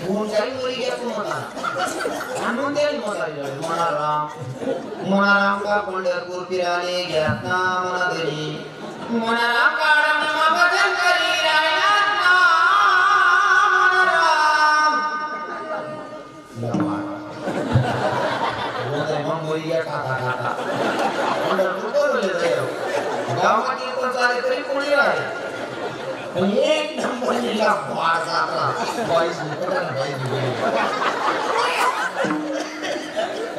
होऊन काही वरी घ्या तू म्हातारा आणून द्या म्हातारीला म्हणाराम का पंढरपूर फिराले घ्यात ना मना घरी म्हणाराम काढा भजन करी मोरिया काका काका पंढरपूर बोलले जायो गावात कीर्तन चाले तरी कोणी राहे पण एक नंबर निघा बाळ जात्रा बाईस निकटन बाईस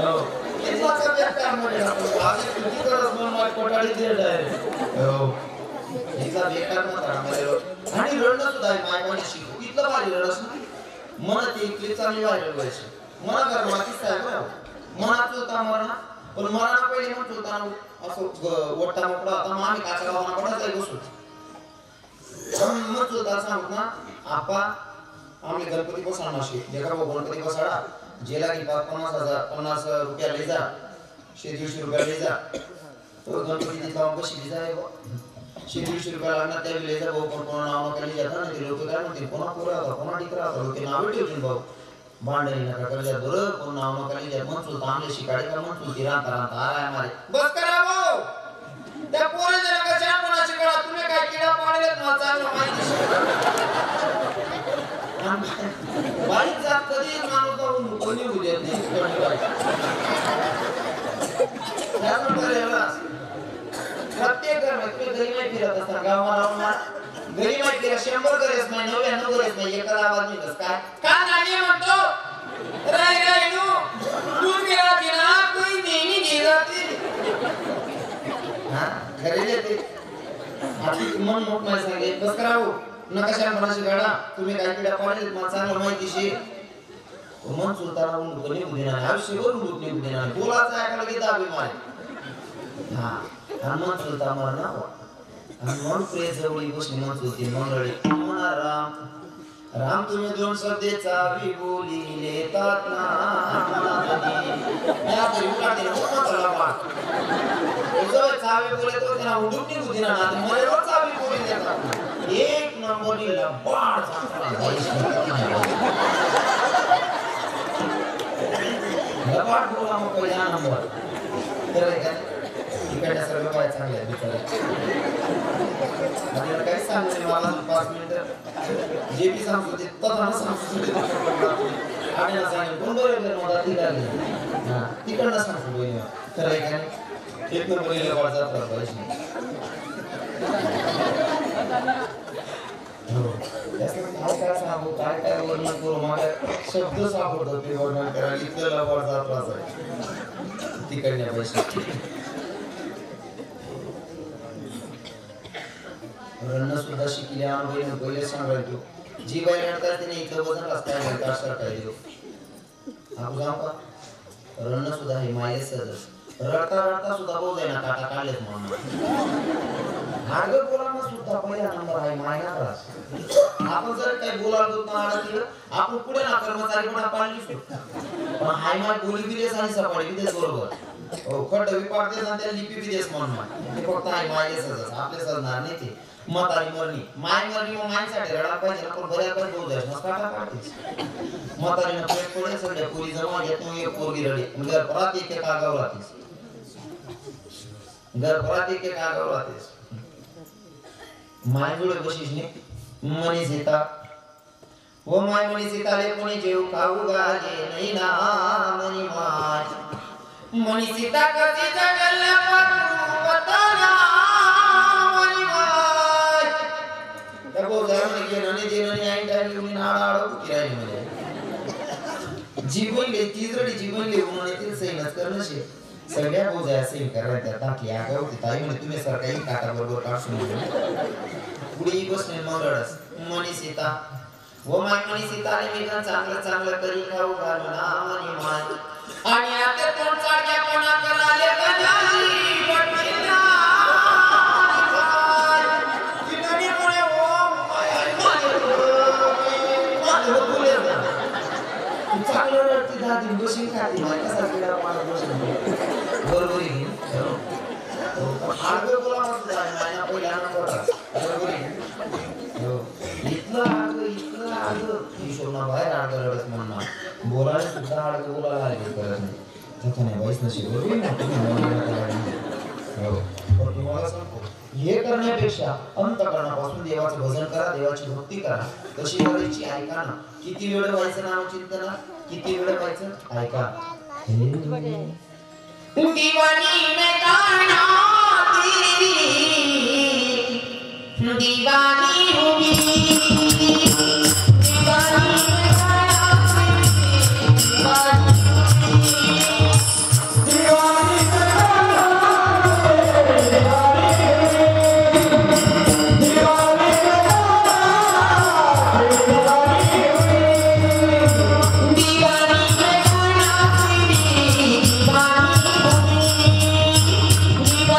हो इतला सगळ्या काममध्ये आपण आज किती करत म्हणून कोटाडी दिले आहे हो इतला बेकार मात्र आम्हाला आणि रडणं सुद्धा आहे मायवानी शिकू इतलं भारी रडस मला ते क्लिप चांगली व्हायरल व्हायची मला गरमातीच आहे मनात होता मरणा पण मरणा पहिले म्हणत होता असं वट्टा मोकळा होता मग आम्ही काचा गावाला पडत जाई बसू पण मत होता सांगत ना आपा आम्ही गणपती बसणार नशी देखा भाऊ गणपती बसाडा जेला की 50 रुपया ले जा 150 रुपया ले जा तो गणपती तिथला बशी जाय 150 रुपया लागणार त्या ले जा भाऊ कोण नाव खाली जाता ना ते लोक काय म्हणतील कोणा पुरा होता कोणा टिकरा होता लोक नाव ठेवतील भाऊ बांडरी नका कर्जा बरोबर कोण नाव नका लिहिजा म्हणतो तांबले शिकाडे का म्हणतो तिरांता रांता आराय मारे बस करा भाऊ त्या पोरे जरा कशा कोणाची कळा तुम्ही काय किडा पाडलेत मला चांगलं माहिती बाईक जात कधी माणूस जाऊन कोणी होऊ देत नाही त्यानंतर एवढाच प्रत्येक घरात तुम्ही घरी नाही फिरत असता गावाला घरी माहिती केला 100 गरज नाही 99 गरज नाही एका आवाज निघत काय का नाही म्हणतो राय राय नु तू मेरा दिना कोई नेहमी घेती हां घरी येते आपली मन मोठ नाही सांगे बस करावं नका शाम मनाशी गाडा तुम्ही काय किडा पाडले मला चांगलं माहिती शे मन सुलताना उंडुकणी बुदिना आयुष्यभर उंडुकणी बुदिना बोलाचा ऐकायला घेता अभिमान हा मन सुलता मरना मन प्रिय जवळी गोष्टी मन सुलती मंगळी म्हणा राम राम तुम्ही दोन शब्देचा बी बोली लेतात ना या तरी उकाटे ना चला बा जो चावे बोले तो त्यांना उंडुकणी बुदिना ना मला रोज चावी बोली देतात एक नंबरनी लबाड सांगता लबाड बोला मग पहिला नंबर तर इकडे सर्व काय चांगले आहे बिचारे आपल्याला काय सांगू मला 5 मिनिटं जे बी सांगतो ते तत्काळ सांगतो आपल्याला सांगेल कोण बरोबर मला तिकडे हां तिकडनं सांगतो बहिणी खरं आहे का एक नंबर लबाड जातात पाहिजे काय सांगू काय वर्णन करू मला शब्द सापडतो ते वर्णन करायला इतकं लबाड जात आहे तिकडल्या पैसे रन्न सुद्धा शिकल्या अनुभव पहिले सांगायचो जी बाई रडतात तिने इथं वजन असताना तास टाकायचो आपण जाऊ का रन्न सुद्धा हे माये सदस रडता रडता सुद्धा बोल ना काटा काढलेच म्हणून हार्गल बोलांना सुद्धा पहिला नंबर आहे मायना त्रास आपण जर काही बोलायला ना आडतील आपण पुढे ना कर्मचारी पण पाळली पण हाय माय बोली बिलेस आणि सपाडी बिदेस बरोबर खड्ड विपाडतेस आणि त्या लिपी बिदेस म्हणून ते फक्त आहे मायले सदस आपले सजणार नाही ते म्हातारी मरणी माय मरणी मग मायसाठी रडा पाहिजे पण बऱ्या पण बोल जायस मग काटा काढतेस म्हातारीनं पेट पडे सगळ्या पुरी जमा घेत मग एक पोरगी रडी घर परत एक आगाव राहतेस घर परत एक आगाव राहतेस माय जुळे बशीस ने मनी सीता वो माय मनी सीता ले कोणी जेव खाऊ गाजे नाही ना मनी माय मनी सीता कशी जगल्या पताना मनी माय तबो जाने के नने जेवणी आई टाइम मी नाडाडो किराई मध्ये जीवन ले तीसरी जीवन ले उन्होंने तीन सही नस करणं शे सगळ्या बोजा सेम करायच्या टाकी आगाव ती ताई म्हणे तुम्ही सरकारी काका बरोबर काढून पुढे गोष्ट मंगळस मनी सीता वो माय मनी सीताने मी चांगलं चांगलं करी खाऊ घालू ना मनी माय आणि आता तोंड चाळ्या कोणा कराले गजाली पटविला किनारी कोणे ओ माय बोले ना चांगलं रडती दादी गोशी खाती माय कसा किडा पाडा गोशी बरोबर आहे आगे बोला मत जाय मायना पहिला नंबर बरोबर आहे इतला आग ईश्वरना बाहेर आडरडस म्हणणार बोलायला सुद्धा आग बोलायला लागले करत नाही त्याने वैस नशीब हो पण तुम्हाला सांगतो हे करण्यापेक्षा अंतकरणापासून देवाचं भजन करा देवाची भक्ती करा कशी करायची ऐका ना किती वेळ व्हायचं नामचिंतन किती वेळ व्हायचं ऐका दीवानी में गाना तेरी दीवानी होगी दीवानी में गाना दीवानी में गाना दीवानी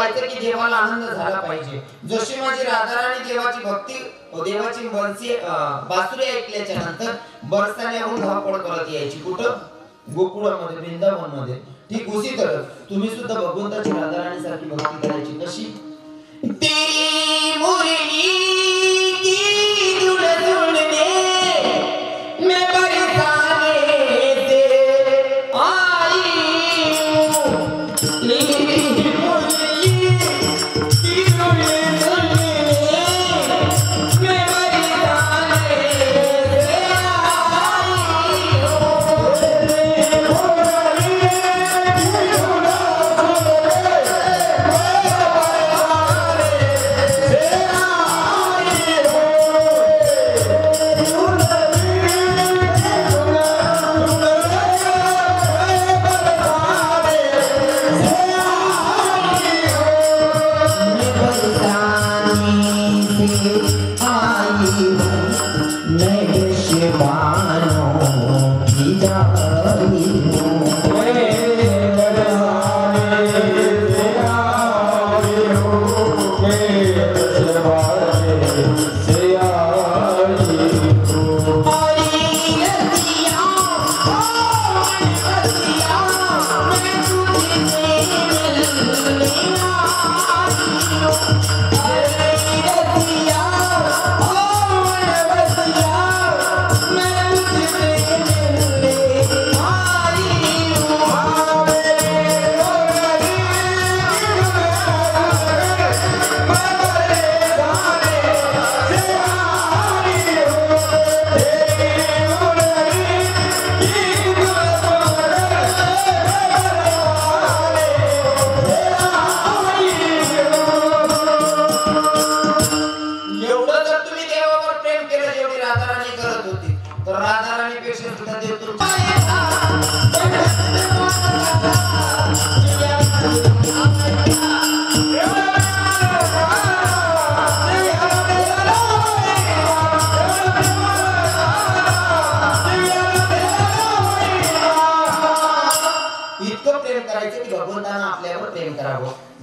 व्हायचं की देवाला आनंद झाला पाहिजे. जशी माझी राधाराणी देवाची भक्ती देवाची बासुरी ऐकल्याच्या नंतर बरसाण्याहून धावपळ करत यायची. कुठं? गोकुळामध्ये, वृंदावन मध्ये. ठीक उसी तरह तुम्ही सुद्धा भगवंताची राधाराणी सारखी भक्ती करायची. कशी? तेरी मुरली की धुन धुन में मैं बरसाने से आई हूँ. तेरी मुरली की धुन धुन में मैं बरसाने से आई हूँ.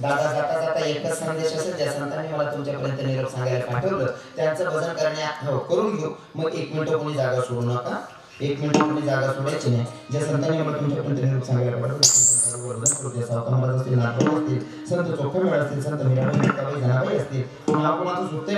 दादा जाता जाता एकच संदेश असेल ज्या संतांनी मला तुमच्यापर्यंत निरोप सांगायला पाठवलं त्यांचं भजन करून घेऊ. मग 1 मिनिट कोणी जागा सोडू नका. 1 मिनिट कोणी जागा सोडायची नाही. ज्या संतांनी मला तुमच्यापर्यंत निरोप सांगायला पाठवलं संत चोखमेळ असतील, संत मीराबाई जनाबाई असतील, नाव कोणाचं सुटतंय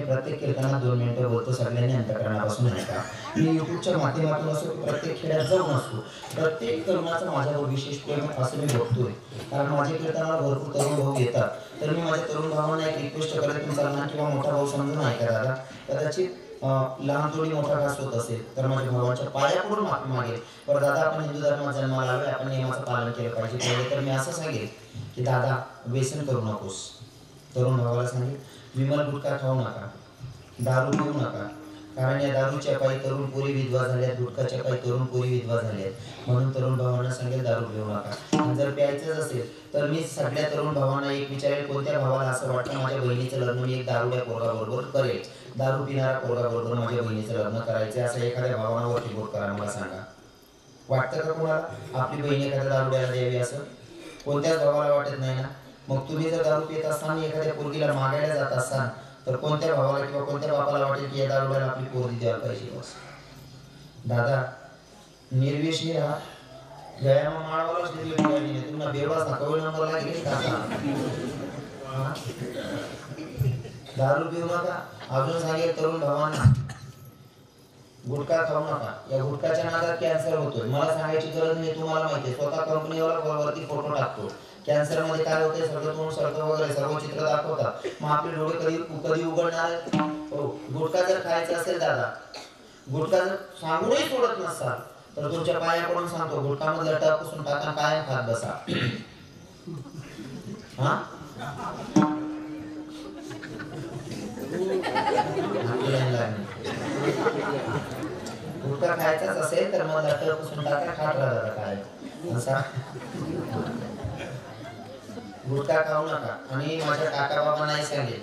प्रत्येक कीर्तनात 2 मिनिटं बोलतो. सगळ्यांनी अंतःकरणापासून ऐका. मी युट्यूबच्या माध्यमातून असो की प्रत्येक खेड्यात जाऊन असतो प्रत्येक तरुणाचं माझ्यावर विशेष प्रेम असं मी बघतोय. कारण माझ्या कीर्तनाला भरपूर तरुण भाऊ येतात. तर मी माझ्या तरुण भावांना एक रिक्वेस्ट करेल, तुमचा लहान किंवा मोठा भाऊ समजून ऐका. दादा कदाचित लहान थोडी मोठा घास होत असेल तर माझ्या भावाच्या पाया पडून माफी मागेल. पण दादा आपण हिंदू धर्मात जन्माला आलोय, आपण नियमाचं पालन केलं पाहिजे. पहिले तर मी असं सांगेल की दादा व्यसन करू नकोस. तरुण भावाला सांगेल विमल गुटखा खाऊ नका, दारू पिऊ नका. कारण या दारूच्या पायी तरुण पोरी विधवा झाल्यात, गुटखाच्या पायी तरुण पोरी विधवा झाल्यात. म्हणून तरुण भावांना सांगेल दारू पिऊ नका. आणि जर प्यायचंच असेल तर मी सगळ्या तरुण भावांना एक विचारेल, कोणत्या भावाला असं वाटतं माझ्या बहिणीचं लग्न मी एक दारूड्या पोरगाबरोबर करेल, दारू पिणारा पोरगाबरोबर माझ्या बहिणीचं लग्न करायचं असं एखाद्या भावानं वरती बोट करा. मला सांगा वाटतं का कोणाला आपली बहीण एखाद्या दारूड्याला द्यावी असं? कोणत्याच भावाला वाटत नाही ना. मग तुम्ही जर दारू पित असताना एखाद्या पोरगीला मागायला जात असाल तर कोणत्या भावाला किंवा कोणत्या बापाला वाटेल की या दारूड्याला आपली पोरगी द्यायला पाहिजे? बस दादा निर्वेशनी राहा. गयामा माळवालाच निर्वेशनी तुम्हाला बेवास कवळ नंबर लागेल का? दारू पिऊ नका. अजून सांगेल तरुण भावांना गुटखा खाऊ नका. या गुटखाच्या नादात कॅन्सर होतोय. मला सांगायची गरज नाही, तुम्हाला माहिती आहे. स्वतः कंपनीवाला वरती फोटो टाकतो. कॅन्सर मध्ये काय होते सगळं तोंड सरतं वगैरे सर्व चित्र दाखवतात. मग आपले डोळे कधी उघडणार? हो. गुटखा जर खायचा असेल दादा, गुटखा जर सांगूनही सोडत नसाल तर तुमच्या पायाकडून सांगतो गुटखामध्ये लटकून टाका, कायम खात बसा. हा खायचाच असेल तर मग लटकून टाका खात राहा काय असा गुटखा खाऊ नका. आणि माझ्या काका बाबांनाही सांगेल,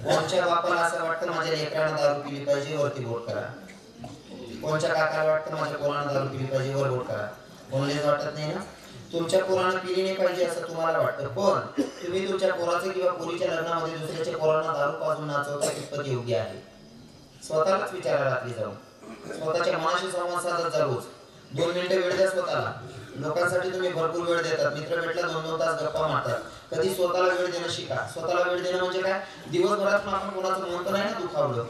कोणच्या बापाला असं वाटतं माझ्या लेकरानं दारू पिली पाहिजे वरती बोट करा, कोणच्या काकाला वाटतं माझ्या पोरानं दारू पिली पाहिजे वर बोट करा. कोणालाच वाटत नाही ना तुमच्या पोरानं पिली नाही पाहिजे असं तुम्हाला वाटतं, पण तुम्ही तुमच्या पोराचं किंवा पोरीच्या लग्नामध्ये दुसऱ्याच्या पोरांना दारू पाजून नाचवता कितपत योग्य आहे? स्वतःलाच विचारा रात्री जाऊन, स्वतःच्या मनाशी संवाद साधत जा. रोज 2 मिनिटं वेळ द्या स्वतःला. लोकांसाठी तुम्ही भरपूर वेळ देतात, मित्र भेटला 2-2 तास गप्पा मारतात. कधी स्वतःला वेळ देणं शिका. स्वतःला वेळ देणं म्हणजे काय? दिवसभरात आपण कोणाचं मन तर नाही ना दुखावलं,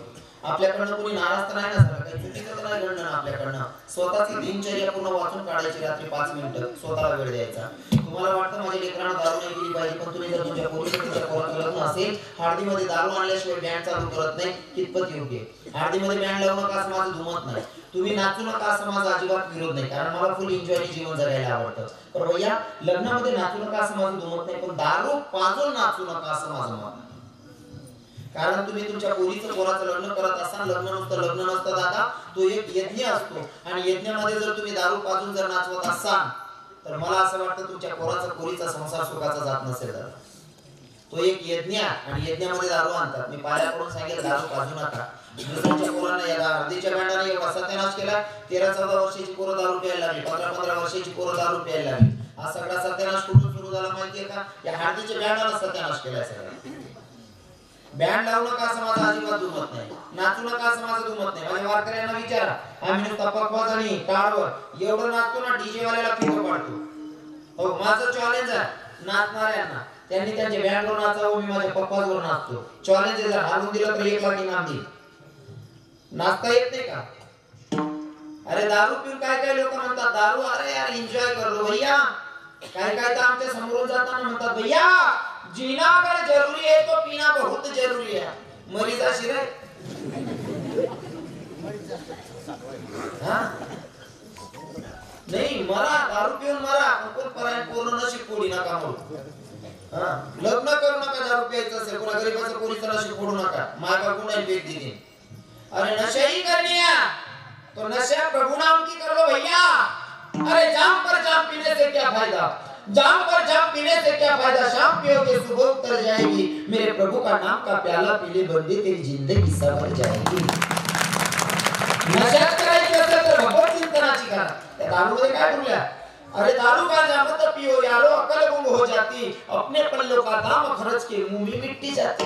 आपल्याकडनं कोणी नाराज तर नाही ना झालं, काही चुकीचं तर नाही घडलं ना आपल्याकडनं. स्वतःची दिनचर्या पूर्ण वाचून काढायची, रात्री 5 मिनिटं स्वतःला वेळ द्यायचा. तुम्हाला वाटतं माझ्या लेकरांना दारू नाही पिली पाहिजे, पण तुम्ही जर तुमच्या पोराचं लग्न असेल, हळदीमध्ये दारू आणल्याशिवाय बँड चालू करत नाही, कितपत योग्य? हळदीमध्ये बँड लावू नका असं माझं दुमत नाही, तुम्ही नाचू नका असं माझा अजिबात विरोध नाही, कारण मला फुल एन्जॉय जीवन जगायला आवडतं. पण भैया लग्नामध्ये नाचू नका असं माझं दुमत नाही, पण दारू पाजून नाचू नका असं माझं मत. कारण तुम्ही तुमच्या पोराचं लग्न करत असाल, लग्न नुसतं लग्न नसतं दादा, तो एक यज्ञ असतो. आणि यज्ञामध्ये जर तुम्ही दारू पाजून जर नाचवत असाल तर मला असं वाटतं तुमच्या पोरीचा संसार सुखाचा जात नसेल दादा. तो एक यज्ञ, आणि यज्ञामध्ये दारू आणतात. मी पायाकडून सांगेल दारू पाजू नका. दुसऱ्याच्या पोरांना या हळदीच्या बँडाने एवढा सत्यानाश केला. 13-14 वर्षाची पोरं दारू प्यायला लागली, 15-15 वर्षाची पोरं दारू प्यायला लागली. हा सगळा सत्यानाश कुठून सुरू झाला माहितीये का? या हळदीच्या बँडाला सत्यानाश केलाय सगळा. बँड लावू नका असं माझं अजिबात दुमत नाही, नाचू नका असं माझं दुमत नाही. माझ्या वारकऱ्यांना विचारा, आम्ही तपाकवाज आणि टाळवर एवढं नाचतो ना, डीजे वाल्याला फिरतो पाडतो. हो, माझं चॅलेंज आहे नाचणाऱ्यांना, त्यांनी त्यांच्या बँडवर नाचावं, मी माझ्या पप्पावर नाचतो. चॅलेंज आहे, जर हालून दिलं तर 1 लाख इनाम देईल. नाचता येत नाही का? अरे दारू पिऊन काय काय लोक म्हणतात, दारू अरे यार एन्जॉय करलो भैया. काय काय तर आमच्या समोरून जाताना म्हणतात, भैया जीना अगर जरूरी है तो पीना बहुत जरूरी है. मरीजा शिरे नाही, मरा दारू पिऊन मरा, पण पूर्ण नशीब फोडी नका म्हणून. लग्न करू नका दारू प्यायचं असेल, कोणा गरीबाचं पोरीचं नशीब फोडू नका, मागा गुन्हा भेट देते. अरे नशा ही करनी है तो नशा प्रभु नाम की कर लो भैया. अरे जाम पर जाम पीने से क्या फायदा, जाम पर जाम पीने से क्या फायदा, शाम पियोगे सुबह उतर जाएगी, मेरे प्रभु का नाम का प्याला पीले बंदे तेरी जिंदगी सवर जाएगी. नशा करायची असेल तर भगवत चिंतनाची करा. त्या दारूमध्ये काय बोलल्या? अरे दारू का जाम मत पियो यारो, अकल गुम हो जाती, अपने पल्लों का दाम खर्च के मुंह में मिट्टी जाती.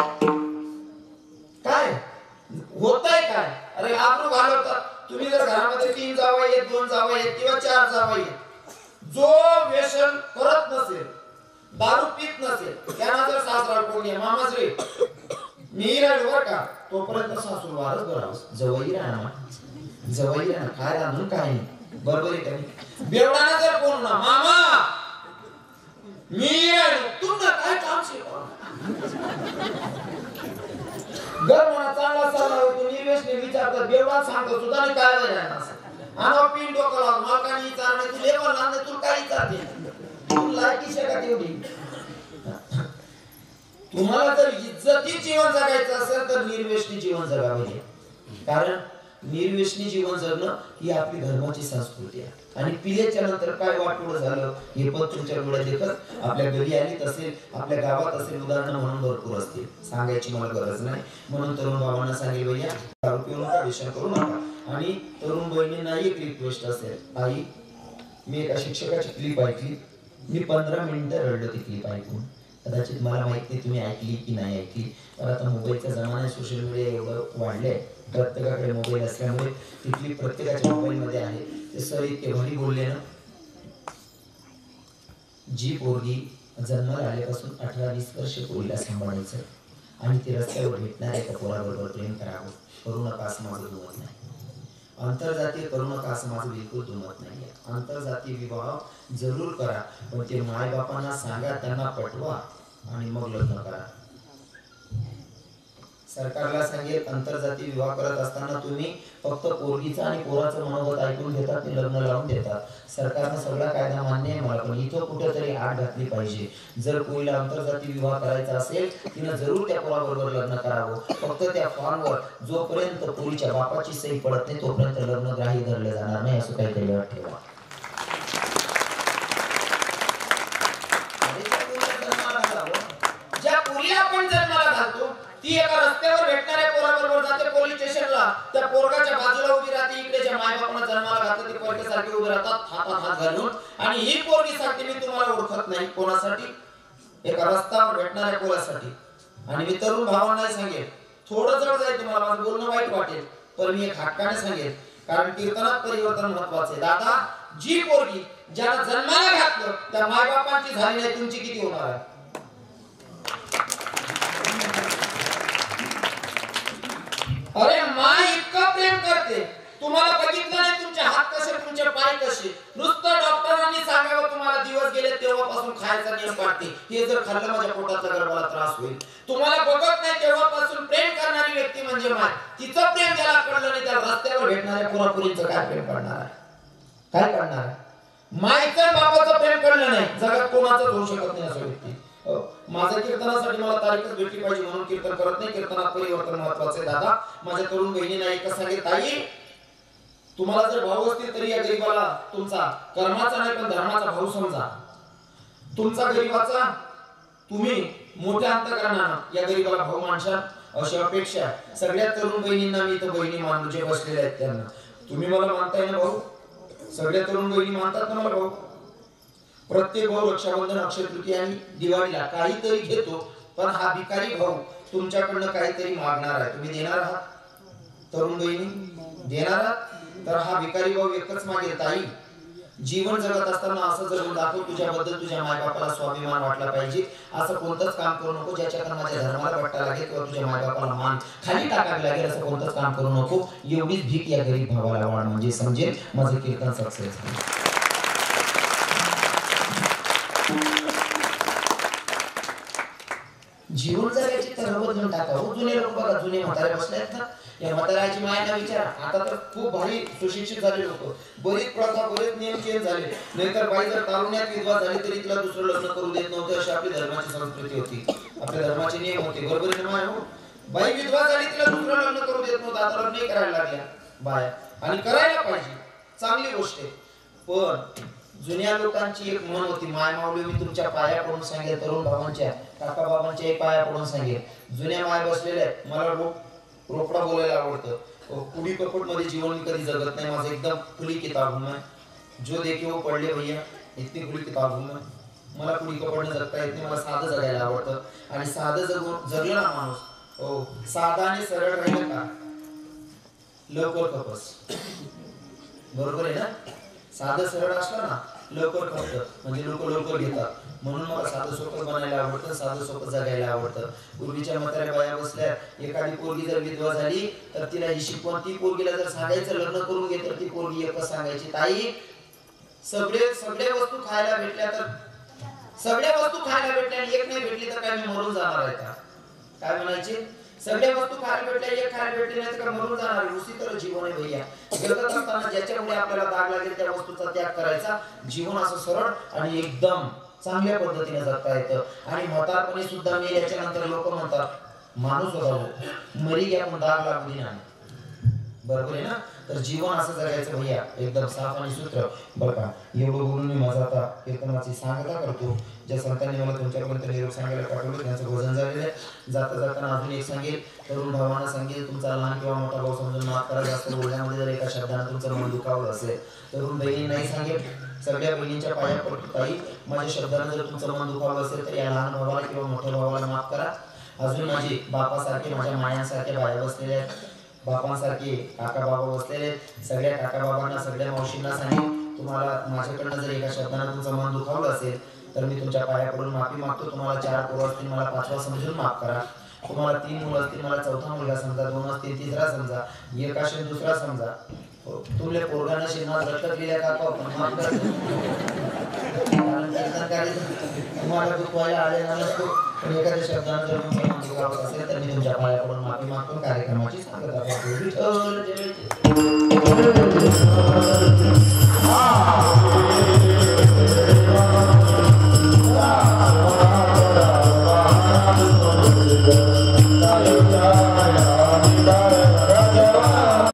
काय होतंय काय? अरे आबरू घालवतात. तुम्ही जर घरामध्ये 3 जावई आहेत, 2 जावई आहेत किंवा 4 जावई आहेत, जो व्यसन करत नसेल, दारू पीत नसेल, त्यांना जर सासरा कोणी मामाच रे मी राहिलो का, तोपर्यंत सासूर वारच बरावस. जवई राहणार काय राहून काय नाही, बरोबर आहे का? बेवडाना जर कोण ना मामा मी राहिलो, तुमचं काय काम शिकवा घर म्हणा चांगला चालला होतो, निवेशने विचारतात, बेवडा सांगतो सुद्धा नाही काय राहणार असं. आणि पिंड डोकं लावून मालकाने विचारणे, तू लेवल ना तू काय विचारते, तू लायकी शकत एवढी. तुम्हाला जर इज्जती जीवन जगायचं असेल तर निर्व्यसनी जीवन जगावे. कारण निर्व्यसनी जीवन जगणं ही आपली धर्माची संस्कृती आहे. आणि पिल्याच्या नंतर काय वाटोळं झालं हे पण तुमच्या डोळ्यात देखत आपल्या घरी आली असेल, आपल्या गावात असेल, उदाहरण म्हणून भरपूर असतील, सांगायची मला गरज नाही. म्हणून तरुण भावांना सांगेल, भैया दारू पिऊ नका, व्यसन करू नका. आणि तरुण बहिणींनाही एक रिक्वेस्ट असेल, आई मी एका शिक्षकाची क्लिप ऐकली, मी 15 मिनिटं रडलो ती क्लिप ऐकून. कदाचित मला माहित नाही तुम्ही ऐकली की नाही ऐकली, पण आता मोबाईलचा जमाना, सोशल मीडिया एवढं वाढलंय, प्रत्येकाकडे मोबाईल असल्यामुळे ती क्लिप प्रत्येकाच्या मोबाईलमध्ये आहे. ते सर इतके भारी बोलले ना, जी पोरगी जन्माला आल्यापासून 18-20 वर्ष पोरीला सांभाळायचं आणि ती रस्त्यावर भेटणार एका पोराबरोबर प्रेम करावं, करू नका असं माझं दुमत नाही. आंतरजातीय करू नका असं माझं बिलकुल दुमत नाही. आंतरजातीय विवाह जरूर करा, पण ते मायबापांना सांगा, त्यांना पटवा आणि मग लग्न करा. सरकारला सांगेल आंतरजाती विवाह करत असताना तुम्ही फक्त पोरगीचं आणि पोराचं मनोगत ऐकून घेतात ते लग्न लावून देतात. सरकारनं सगळा कायदा मान्य आहे मला, पण इथं कुठेतरी आड घातली पाहिजे. जर कोणीला आंतरजाती विवाह करायचा असेल तिनं जरूर त्या पोराबरोबर लग्न करावं. फक्त त्या फॉर्मवर जोपर्यंत पोरीच्या बापाची सही पडत नाही तोपर्यंत लग्न ग्राह्य धरले जाणार नाही, असं काहीतरी लक्षात ठेवा. ज्या पोरीला आपण जन्माला घालतो ती एका रस्त्यावर भेटणाऱ्या पोराबरोबर जाते पोलीस स्टेशनला, त्या पोरगाच्या बाजूला उभी राहते. इकडे ज्या मायबापानं जन्माला घातलं ती पोरग्यासारखी उभी राहतात हातात हात घालून, आणि ही पोरगी सांगते मी तुम्हाला ओळखत नाही. कोणासाठी? एका रस्त्यावर भेटणाऱ्या पोरासाठी. आणि मी तरुण भावांना सांगेल, थोडं जड जाईल तुम्हाला, माझं बोलणं वाईट वाटेल, पण मी एक हक्काने सांगेल, कारण कीर्तनात परिवर्तन महत्वाचे. दादा, जी पोरगी ज्याला जन्माला घातलं त्या मायबापांची झाली नाही, तुमची किती होणार आहे? अरे माय इतकं प्रेम करते, तुम्हाला बघितलं नाही तुमचे हात कसे, तुमचे पाय कसे. नुसतं डॉक्टरांनी सांगावं तुम्हाला दिवस गेले तेव्हापासून खायचा नियम पाळते, हे जर खाल्लं माझ्या पोटाचा गर्भाला त्रास होईल. तुम्हाला बघत नाही तेव्हापासून प्रेम करणारी व्यक्ती म्हणजे माय. तिचं प्रेम ज्याला कळलं नाही त्या रस्त्यावर भेटणाऱ्या पुरापुरींचं काय प्रेम करणार आहे? काय करणार आहे? मायचं बापाचं प्रेम कळलं नाही जगात कोणाचंच होऊ शकत नाही असं व्यक्ती. माझ्या कीर्तनासाठी मला तारीखच भेटली पाहिजे म्हणून कीर्तन करत नाही. कीर्तनात परिवर्तन महत्वाचे. दादा, माझ्या तरुण बहिणींना एकच सांगेल, ताई तुम्हाला जर भाऊ असतील तरी या गरीबाला तुमचा कर्माचा नाही पण धर्माचा भाऊ समजा. तुमचा गरीबाचा तुम्ही मोठ्या अंतकरणानं या गरीबाला भाऊ मानशाल अशी अपेक्षा सगळ्या तरुण बहिणींना मी तर बहिणी मानू जे बसलेले आहेत त्यांना. तुम्ही मला मानताय ना भाऊ? सगळ्या तरुण बहिणी मानतात ना मला भाऊ? प्रत्येक भाऊ रक्षाबंधन, अक्षय तृतीया आणि दिवाळीला काहीतरी घेतो, पण हा भिकारी भाऊ तुमच्याकडनं काहीतरी मागणार आहे. तुम्ही देणार आहात? तरुण बहिणी देणार आहात? तर हा भिकारी भाऊ एकच मागेल, ताई जीवन जगत असताना असं जगून दाखव तुझ्याबद्दल तुझ्या मायबापाला स्वाभिमान वाटला पाहिजे. असं कोणतंच काम करू नको ज्याच्याकडे माझ्या धर्माला पट्टा लागेल किंवा तुझ्या मायबापाला मान खाली टाकावे लागेल. असं कोणतंच काम करू नको. एवढीच भीक या गरीब भावाला वाढ, म्हणजे समजेल माझं कीर्तन सक्सेस. जीवन जगायची तर बदलून टाकावं. जुने लोक बघा, जुने म्हातारे बसले आहेत ना, या म्हाताऱ्याची मायना विचार. आता तर खूप भारी सुशिक्षित झाले लोक, बरीच प्रथा बरेच नियम चेंज झाले. नाहीतर बाई जर तारुण्यात विधवा झाली तरी तिला दुसरं लग्न करू देत नव्हते, अशी आपली धर्माची संस्कृती होती, आपल्या धर्माचे नियम होते. बरोबर आहे ना? बाई विधवा झाली तिला दुसरं लग्न करू देत नव्हतं, आता लग्न करायला लागल्या बाया, आणि करायला पाहिजे, चांगली गोष्ट आहे. पण जुन्या लोकांची एक म्हण होती, माय माऊली मी तुमच्या पाया पडून सांगेल, तरुण भावांच्या काका बाबांच्या एक पाया पडून सांगेल. जुन्या माय बसलेल्या आहेत, मला रोकडा बोलायला आवडतं. कुडी कपट मध्ये जीवन मी कधी जगत नाही. माझं एकदम खुली किताब हूं मैं, जो देखे वो पढ़ ले भैया, इतनी खुली किताब हूं मैं. मला कुडी कपटनं जगता येत नाही, मला साधं जगायला आवडतं. आणि साधं जगलं ना माणूस, हो साधा आणि सरळ राहिलं का लवकर खपस. बरोबर आहे ना? साधं सरळ असलं ना लवकर खपतं, म्हणजे लोक लवकर घेतात. म्हणून मला साधं सोपं बनायला आवडतं, साधं सोपं जगायला आवडतं. पूर्वीच्या म्हाताऱ्या बाया बसल्या, एखादी पोरगी जर विधवा झाली तर तिला ही शिकवण, ती पोरगीला जर सांगायचं लग्न करून घे तर ती पोरगी एकच सांगायची, ताई सगळे वस्तू खायला भेटल्या तर सगळ्या वस्तू खायला भेटल्या आणि एक नाही भेटली तर काय मी मरून जाणार आहे का? काय म्हणायचे? सगळ्या वस्तू खायला भेटल्या एक खायला भेटली नाही तर मरून जाणार. उसी तर जीवन आहे भैया. जगत असताना ज्याच्यामुळे आपल्याला दाग लागेल त्या वस्तूचा त्याग करायचा. जीवन असं सरळ आणि एकदम चांगल्या पद्धतीने जगता येतं. आणि म्हातारपणी सुद्धा मेल्याच्या नंतर लोक म्हणतात माणूस होता मरी गया पण दाग लागू दे ना. बरोबर आहे ना? तर जीवन असं जगायचं भैया, एकदम साफ आणि सूत्र. बरं का, एवढं बोलून मी माझा आता कीर्तनाची सांगता करतो. ज्या संतांनी मला तुमच्यापर्यंत निरोप सांगायला पाठवलं त्यांचं भोजन झालेलं आहे. जाता जाताना अजून एक सांगेल, तरुण भावांना सांगेल, तुमचा लहान किंवा मोठा भाऊ समजून माफ करा. जास्त बोलण्यामध्ये जर एका शब्दाने तुमचं मन दुखावलं असेल, तरुण बहिणींनाही सांगेल, सगळ्या बहिणींच्या पाया पडतो, ताई माझ्या शब्दाने जर तुमचं मन दुखावलं असेल तर या लहान भावाला किंवा मोठ्या भावाला माफ करा. अजून माझे बापासारखे माझ्या मायांसारखे बाया बसलेले आहेत, बापांसारखे काका बाबा बसलेले, सगळ्या काका बाबांना सगळ्या मावशींना सांगेल, तुम्हाला माझ्याकडनं जर एका शब्दाने तुमचं मन दुखावलं असेल तर मी तुमच्या पाया पडून माफी मागतो. तुम्हाला 4 पोरं असतील, मला 5वा समजून माफ करा. तुम्हाला 3 मुलं असतील, मला 4था मुलगा समजा, 2 असतील 3रा समजा, 1 असेल 2रा समजा. तुमले पोरगांना शिरणार रट्टकलेल्या काका पण माफ करा. तुम्हाला दुखवायला आलेला नसतो पण एखाद्या शब्दानं जर तुमचं मन दुखावत असेल तर मी तुमच्या पायाकडून माफी मागतो कार्यक्रमाची सांगता करतो. विठ्ठल जय जय.